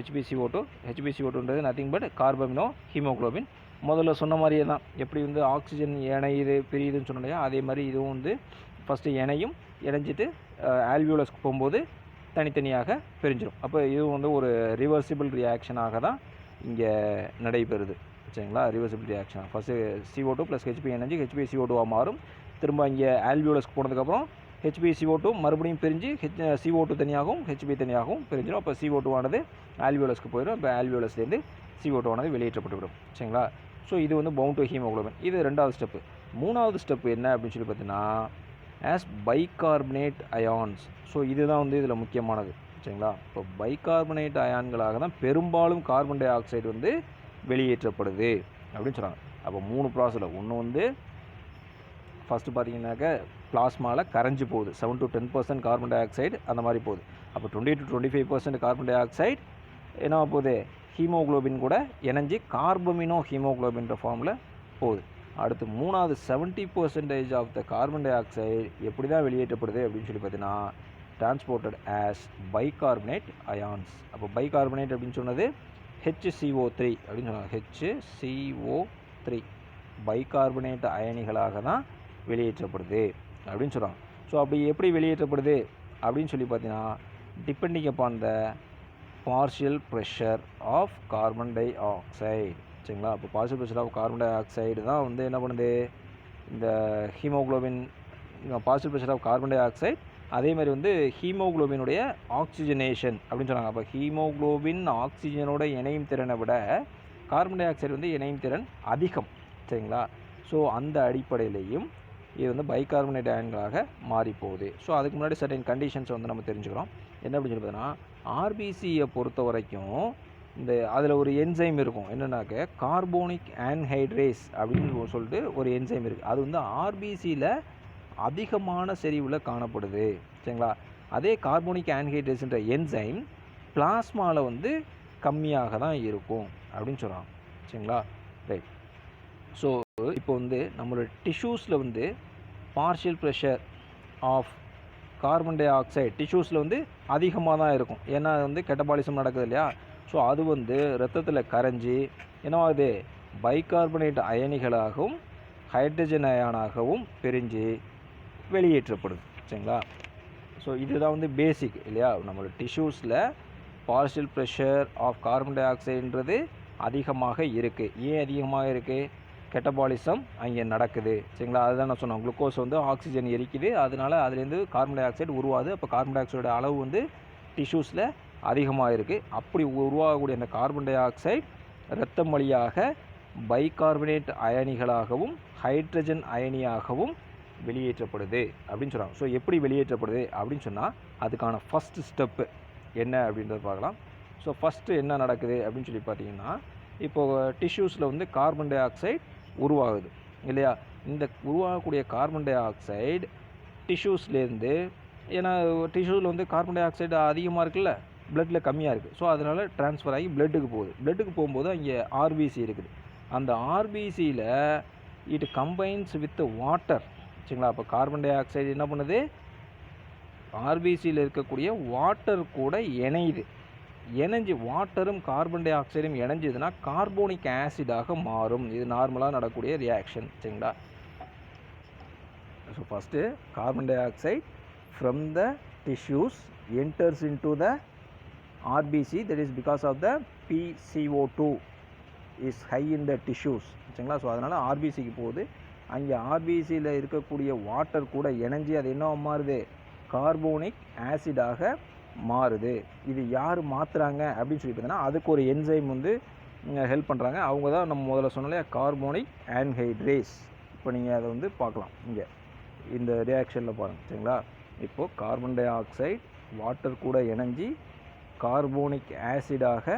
HbCO2. HbCO2ன்றது நத்திங் பட் கார்பமினோ ஹீமோக்ளோபின். முதல்ல சொன்ன மாதிரியே தான், எப்படி வந்து ஆக்சிஜன் இணையுது பிரியுதுன்னு சொன்னோம் இல்லையா, அதே மாதிரி இதுவும் வந்து ஃபஸ்ட்டு இணைஞ்சிட்டு ஆல்வியோலஸ்க்கு போகும்போது தனித்தனியாக பிரிஞ்சிடும். அப்போ இதுவும் வந்து ஒரு ரிவர்சிபிள் ரியாக்ஷனாக தான் இங்கே நடைபெறுது. சரிங்களா? Reversible reaction. First CO2 + Hb இணைஞ்சு HbCO2 மாறும். திரும்ப இங்கே ஆல்வியோலஸ்க்கு போனதுக்கப்புறம் HbCO2 மறுபடியும் பிரிஞ்சு CO2 தனியாகவும் Hb தனியாகவும் பிரிஞ்சிடும். அப்போ CO2 ஆனது ஆல்வியோலஸ்க்கு போயிடும். இப்போ ஆல்வியோலஸ்லேருந்து CO2 ஆனது வெளியேற்றப்பட்டுவிடும். சரிங்களா? ஸோ இது வந்து பவுண்ட் டு ஹீமோக்ளோபின். இது ரெண்டாவது ஸ்டெப்பு. மூணாவது ஸ்டெப்பு என்ன அப்படின்னு சொல்லி பார்த்தீங்கன்னா, ஆஸ் பைகார்பனேட் அயான்ஸ். ஸோ இதுதான் வந்து இதில் முக்கியமானது. சரிங்களா? இப்போ பைகார்பனேட் அயான்களாக தான் பெரும்பாலும் கார்பன் டை ஆக்சைடு வந்து வெளியேற்றப்படுது அப்படின்னு சொல்கிறாங்க. அப்போ 3 ப்ராசஸில் ஒன்று வந்து ஃபஸ்ட்டு பார்த்தீங்கன்னாக்க பிளாஸ்மாவில் கரைஞ்சி போகுது, 7 to 10% கார்பன் டை ஆக்சைடு அந்த மாதிரி போகுது. அப்போ 20 to 25% கார்பன் டை ஆக்சைடு என்ன போகுது, ஹீமோக்ளோபின் கூட இணைஞ்சி கார்பமினோ ஹீமோக்ளோபின்ற ஃபார்மில் போகுது. அடுத்து மூணாவது 70% of the carbon dioxide எப்படி தான் வெளியேற்றப்படுது அப்படின்னு சொல்லி பார்த்தீங்கன்னா, டிரான்ஸ்போர்ட்டட் ஆஸ் பைகார்பனேட் அயான்ஸ். அப்போ பைகார்பனேட் அப்படின்னு சொன்னது HCO3 அப்படின்னு சொன்னாங்க. HCO3 பைகார்பனேட் அயனிகளாக தான் வெளியேற்றப்படுது அப்படின்னு சொல்கிறாங்க. ஸோ அப்படி எப்படி வெளியேற்றப்படுது அப்படின்னு சொல்லி பார்த்தீங்கன்னா, depending upon the partial pressure of carbon dioxide. சரிங்களா? அப்போ partial pressure of carbon dioxide தான் வந்து என்ன பண்ணுது, இந்த haemoglobin partial pressure of carbon dioxide, அதே மாதிரி வந்து ஹீமோக்ளோபினுடைய ஆக்சிஜனேஷன் அப்படின்னு சொன்னாங்க. அப்போ ஹீமோக்ளோபின் ஆக்சிஜனோட இணையும் திறனை விட கார்பன் டை ஆக்சைடு வந்து இணையும் திறன் அதிகம். சரிங்களா? ஸோ அந்த அடிப்படையிலையும் இது வந்து பைகார்பனேட் அயன்களாக மாறி போகுது. ஸோ அதுக்கு முன்னாடி சர்டைன் கண்டிஷன்ஸ் வந்து நம்ம தெரிஞ்சுக்கிறோம். என்ன அப்படின்னு சொல்லி பார்த்தீங்கன்னா, ஆர்பிசியை பொறுத்த வரைக்கும் இந்த அதில் ஒரு என்சைம் இருக்கும். என்னென்னாக்க கார்போனிக் ஆன்ஹைட்ரேஸ் அப்படின்னு சொல்லிட்டு ஒரு என்சைம் இருக்குது. அது வந்து ஆர்பிசியில் அதிகமான செறிவில் காணப்படுது. சரிங்களா? அதே கார்போனிக் ஆன்ஹைட்ரேஸ்ன்ற என்சைம் பிளாஸ்மாவில் வந்து கம்மியாக தான் இருக்கும் அப்படின்னு சொல்கிறாங்க. சரிங்களா? ரைட். ஸோ இப்போ வந்து நம்மளோட டிஷ்யூஸில் வந்து partial pressure of carbon dioxide டிஷ்யூஸில் வந்து அதிகமாக தான் இருக்கும். ஏன்னா அது வந்து கெட்டபாலிசம் நடக்குது இல்லையா. ஸோ அது வந்து ரத்தத்தில் கரைஞ்சி என்னவாகுது, பைகார்பனேட் அயனிகளாகவும் ஹைட்ரஜன் அயானாகவும் பிரிஞ்சு வெளியேற்றப்படுது. சரிங்களா? ஸோ இதுதான் வந்து பேசிக் இல்லையா. நம்மளோட டிஷ்யூஸில் பார்ஷியல் ப்ரெஷர் ஆஃப் கார்பன் டை ஆக்சைடுன்றது அதிகமாக இருக்குது. ஏன் அதிகமாக இருக்குது, கெட்டபாலிசம் அங்கே நடக்குது. சரிங்களா? அதுதான் நான் சொன்னேன், குளுக்கோஸ் வந்து ஆக்சிஜன் எரிக்குது, அதனால அதுலேருந்து கார்பன் டை ஆக்சைடு உருவாகுது. அப்போ கார்பன் டை ஆக்சைடோட அளவு வந்து டிஷ்யூஸில் அதிகமாக இருக்குது. அப்படி உருவாகக்கூடிய அந்த கார்பன் டை ஆக்சைடு இரத்தம் வழியாக பைகார்பனேட் அயனிகளாகவும் ஹைட்ரஜன் அயனியாகவும் வெளியேற்றப்படுது அப்படின்னு சொல்கிறாங்க. ஸோ எப்படி வெளியேற்றப்படுது அப்படின்னு சொன்னால், அதுக்கான ஃபஸ்ட்டு ஸ்டெப்பு என்ன அப்படின்றத பார்க்கலாம். ஸோ ஃபஸ்ட்டு என்ன நடக்குது அப்படின்னு சொல்லி பார்த்தீங்கன்னா, இப்போது டிஷ்யூஸில் வந்து கார்பன் டை ஆக்சைடு உருவாகுது இல்லையா. இந்த உருவாகக்கூடிய கார்பன் டை ஆக்சைடு டிஷ்யூஸ்லேருந்து, ஏன்னா டிஷ்யூஸில் வந்து கார்பன் டை ஆக்சைடு அதிகமாக இருக்குல்ல, பிளட்டில் கம்மியாக இருக்குது. ஸோ அதனால் ட்ரான்ஸ்ஃபர் ஆகி பிளட்டுக்கு போகுது. பிளட்டுக்கு போகும்போது அங்கே ஆர்பிசி இருக்குது. அந்த ஆர்பிசியில் இட் கம்பைன்ஸ் வித் வாட்டர். சரிங்களா? அப்போ கார்பன் டை ஆக்சைடு என்ன பண்ணுது, ஆர்பிசியில் இருக்கக்கூடிய வாட்டர் கூட இணையுது. இணைஞ்சு வாட்டரும் கார்பன் டை ஆக்சைடும் இணைஞ்சதுன்னா கார்போனிக் ஆசிடாக மாறும். இது நார்மலாக நடக்கக்கூடிய ரியாக்ஷன். சரிங்களா? So first carbon di oxide from the tissues enters into the RBC, that is because of the PCO2 is high in the tissues. சரிங்களா? ஸோ அதனால் ஆர்பிசிக்கு போகுது. அங்கே ஆர்பிசியில் இருக்கக்கூடிய வாட்டர் கூட இணைஞ்சி அது என்ன மாறுது, கார்போனிக் ஆசிடாக மாறுது. இது யார் மாற்றுறாங்க அப்படின்னு சொல்லி பார்த்தீங்கன்னா, அதுக்கு ஒரு என்சைம் வந்து ஹெல்ப் பண்ணுறாங்க. அவங்க தான் நம்ம முதல்ல சொன்னோம் இல்லையா, கார்போனிக் ஆன்ஹைட்ரேஸ். இப்போ நீங்கள் அதை வந்து பார்க்கலாம் இங்கே இந்த ரியாக்ஷனில் பாருங்கள். சரிங்களா, இப்போது கார்பன் டை ஆக்சைடு வாட்டர் கூட இணைஞ்சி கார்போனிக் ஆசிடாக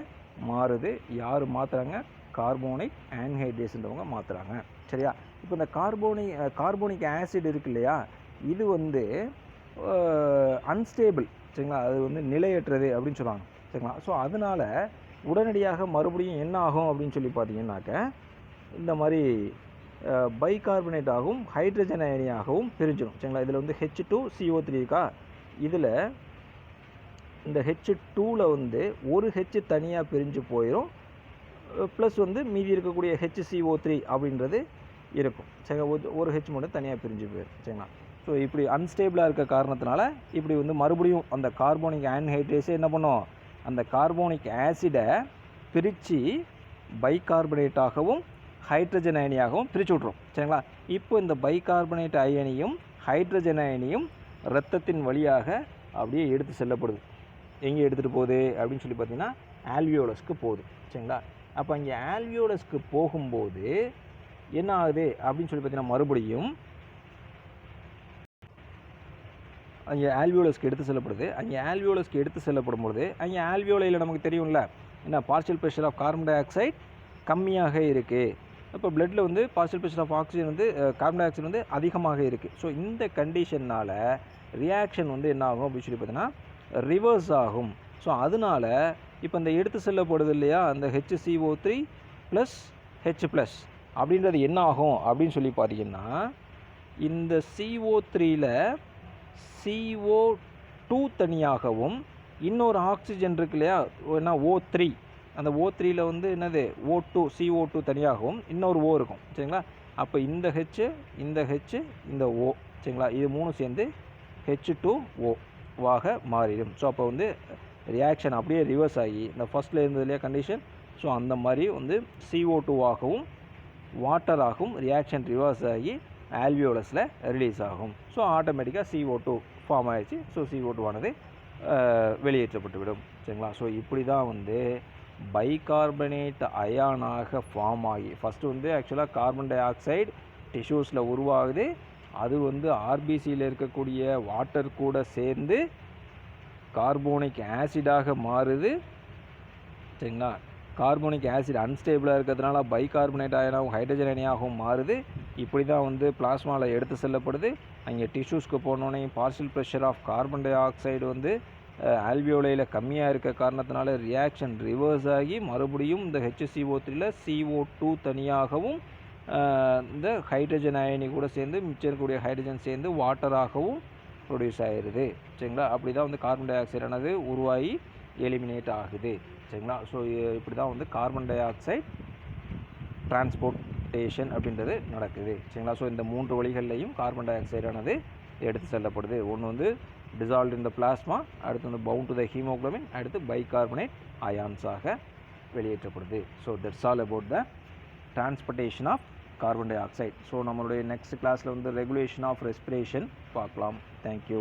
மாறுது. யார் மாற்றுறாங்க? கார்போனிக் ஆன்ஹைட்ரேஸ்ன்றவங்க மாற்றுறாங்க. சரியா, இப்போ இந்த கார்போனிக் ஆசிட் இருக்கு இல்லையா, இது வந்து அன்ஸ்டேபிள். சரிங்களா, அது வந்து நிலையற்றது அப்படின்னு சொல்லுவாங்க. சரிங்களா, ஸோ அதனால் உடனடியாக மறுபடியும் என்ன ஆகும் அப்படின்னு சொல்லி பார்த்தீங்கன்னாக்க, இந்த மாதிரி பைகார்பனேட் ஆகவும் ஹைட்ரஜன் அயனியாகவும் பிரிஞ்சிடும். சரிங்களா, இதில் வந்து H2CO3 இருக்கா, இதில் இந்த H2ல் வந்து ஒரு H தனியாக பிரிஞ்சு போயிடும், ப்ளஸ் வந்து மீதி இருக்கக்கூடிய HCO3 அப்படின்றது இருக்கும். சரிங்களா, ஒரு H மட்டும் தனியாக பிரிஞ்சு போயிடும். சரிங்களா, ஸோ இப்படி அன்ஸ்டேபிளாக இருக்க காரணத்தினால இப்படி வந்து மறுபடியும் அந்த கார்போனிக் ஆன்ஹைட்ரேஸே என்ன பண்ணும், அந்த கார்போனிக் ஆசிடை பிரித்து பைகார்பனேட்டாகவும் ஹைட்ரஜன் அயனியாகவும் பிரித்து விட்ரும். சரிங்களா, இப்போ இந்த பைகார்பனேட் அயனியும் ஹைட்ரஜன் அயனியும் இரத்தத்தின் வழியாக அப்படியே எடுத்து செல்லப்படுது. எங்கே எடுத்துகிட்டு போகுது அப்படின்னு சொல்லி பார்த்தீங்கன்னா, ஆல்வியோலஸ்க்கு போகுது. சரிங்களா, அப்போ அங்கே ஆல்வியோலஸ்க்கு போகும்போது என்ன ஆகுது அப்படின்னு சொல்லி பார்த்தீங்கன்னா, மறுபடியும் அங்கே ஆல்வியோலஸ்க்கு எடுத்து செல்லப்படுது. அங்கே ஆல்வியோலஸ்க்கு எடுத்து செல்லப்படும் பொழுது அங்கே ஆல்வியோலையில் நமக்கு தெரியும்ல, என்ன partial pressure of carbon dioxide கம்மியாக இருக்குது. இப்போ பிளட்டில் வந்து பார்ஷியல் ப்ரெஷர் ஆஃப் ஆக்சிஜன் வந்து கார்பன் டை ஆக்சைடு வந்து அதிகமாக இருக்குது. ஸோ இந்த கண்டிஷன்னால் ரியாக்ஷன் வந்து என்ன ஆகும் அப்படின்னு சொல்லி பார்த்தீங்கன்னா, ரிவர்ஸ் ஆகும். ஸோ அதனால் இப்போ இந்த எடுத்து செல்லப்படுது இல்லையா, அந்த HCO3 ப்ளஸ் H ப்ளஸ் அப்படின்றது என்ன ஆகும் அப்படின்னு சொல்லி பார்த்தீங்கன்னா, இந்த CO3ல் CO2 தனியாகவும் இன்னொரு ஆக்சிஜன் இருக்கு இல்லையா, என்ன O3, அந்த O3ல் வந்து என்னது CO2 தனியாகவும் இன்னொரு O இருக்கும். சரிங்களா, அப்போ இந்த H இந்த H இந்த O, சரிங்களா, இது மூணு சேர்ந்து H2O வாக மாறிடும். ஸோ அப்போ வந்து ரியாக்ஷன் அப்படியே ரிவர்ஸ் ஆகி இந்த ஃபஸ்ட்டில் இருந்தது இல்லையா கண்டிஷன், ஸோ அந்த மாதிரி வந்து CO2 ஆகவும் வாட்டராகவும் ரியாக்ஷன் ரிவர்ஸ் ஆகி ஆல்வியோலஸில் ரிலீஸ் ஆகும். ஸோ ஆட்டோமேட்டிக்காக CO2 ஃபார்ம் ஆகிடுச்சு. ஸோ CO2 ஆனது வெளியேற்றப்பட்டுவிடும். சரிங்களா, ஸோ இப்படி தான் வந்து பைகார்பனேட் அயானாக ஃபார்ம் ஆகி ஃபஸ்ட்டு வந்து ஆக்சுவலாக கார்பன் டை ஆக்சைடு டிஷ்யூஸில் உருவாகுது. அது வந்து ஆர்பிசியில் இருக்கக்கூடிய வாட்டர் கூட சேர்ந்து கார்போனிக் ஆசிடாக மாறுது. சரிங்களா, கார்போனிக் ஆசிட் அன்ஸ்டேபிளாக இருக்கிறதுனால பைகார்பனேட் அயனாகவும் ஹைட்ரஜன் அயனியாகவும் மாறுது. இப்படி தான் வந்து பிளாஸ்மாவில் எடுத்து செல்லப்படுது. அங்கே டிஷ்யூஸ்க்கு போனோடனே partial pressure of carbon dioxide வந்து ஆல்வியோலையில் கம்மியாக இருக்க காரணத்தினால ரியாக்ஷன் ரிவர்ஸ் ஆகி மறுபடியும் இந்த HCO3ல் CO2 தனியாகவும் இந்த ஹைட்ரஜன் அயனி கூட சேர்ந்து மிச்சம் இருக்கக்கூடிய ஹைட்ரஜன் சேர்ந்து வாட்டராகவும் ப்ரொடியூஸ் ஆகிடுது. சரிங்களா, அப்படி தான் வந்து கார்பன் டை ஆக்சைடானது உருவாகி எலிமினேட் ஆகுது. சரிங்களா, ஸோ இப்படி தான் வந்து கார்பன் டை ஆக்சைடு டிரான்ஸ்போர்ட்டேஷன் அப்படின்றது நடக்குது. சரிங்களா, ஸோ இந்த மூன்று வழிகள்லையும் கார்பன் டை ஆக்சைடானது எடுத்து செல்லப்படுது. ஒன்று வந்து டிசால்வ்ட் இன் த பிளாஸ்மா, அடுத்து வந்து பவுண்ட் டு த ஹீமோக்ளோபின், அடுத்து பைகார்பனேட் அயான்ஸாக வெளியேற்றப்படுது. So that's all about the transportation of carbon dioxide. ஸோ நம்மளுடைய நெக்ஸ்ட் கிளாஸில் வந்து ரெகுலேஷன் ஆஃப் ரெஸ்பிரேஷன் பார்க்கலாம். தேங்க்யூ.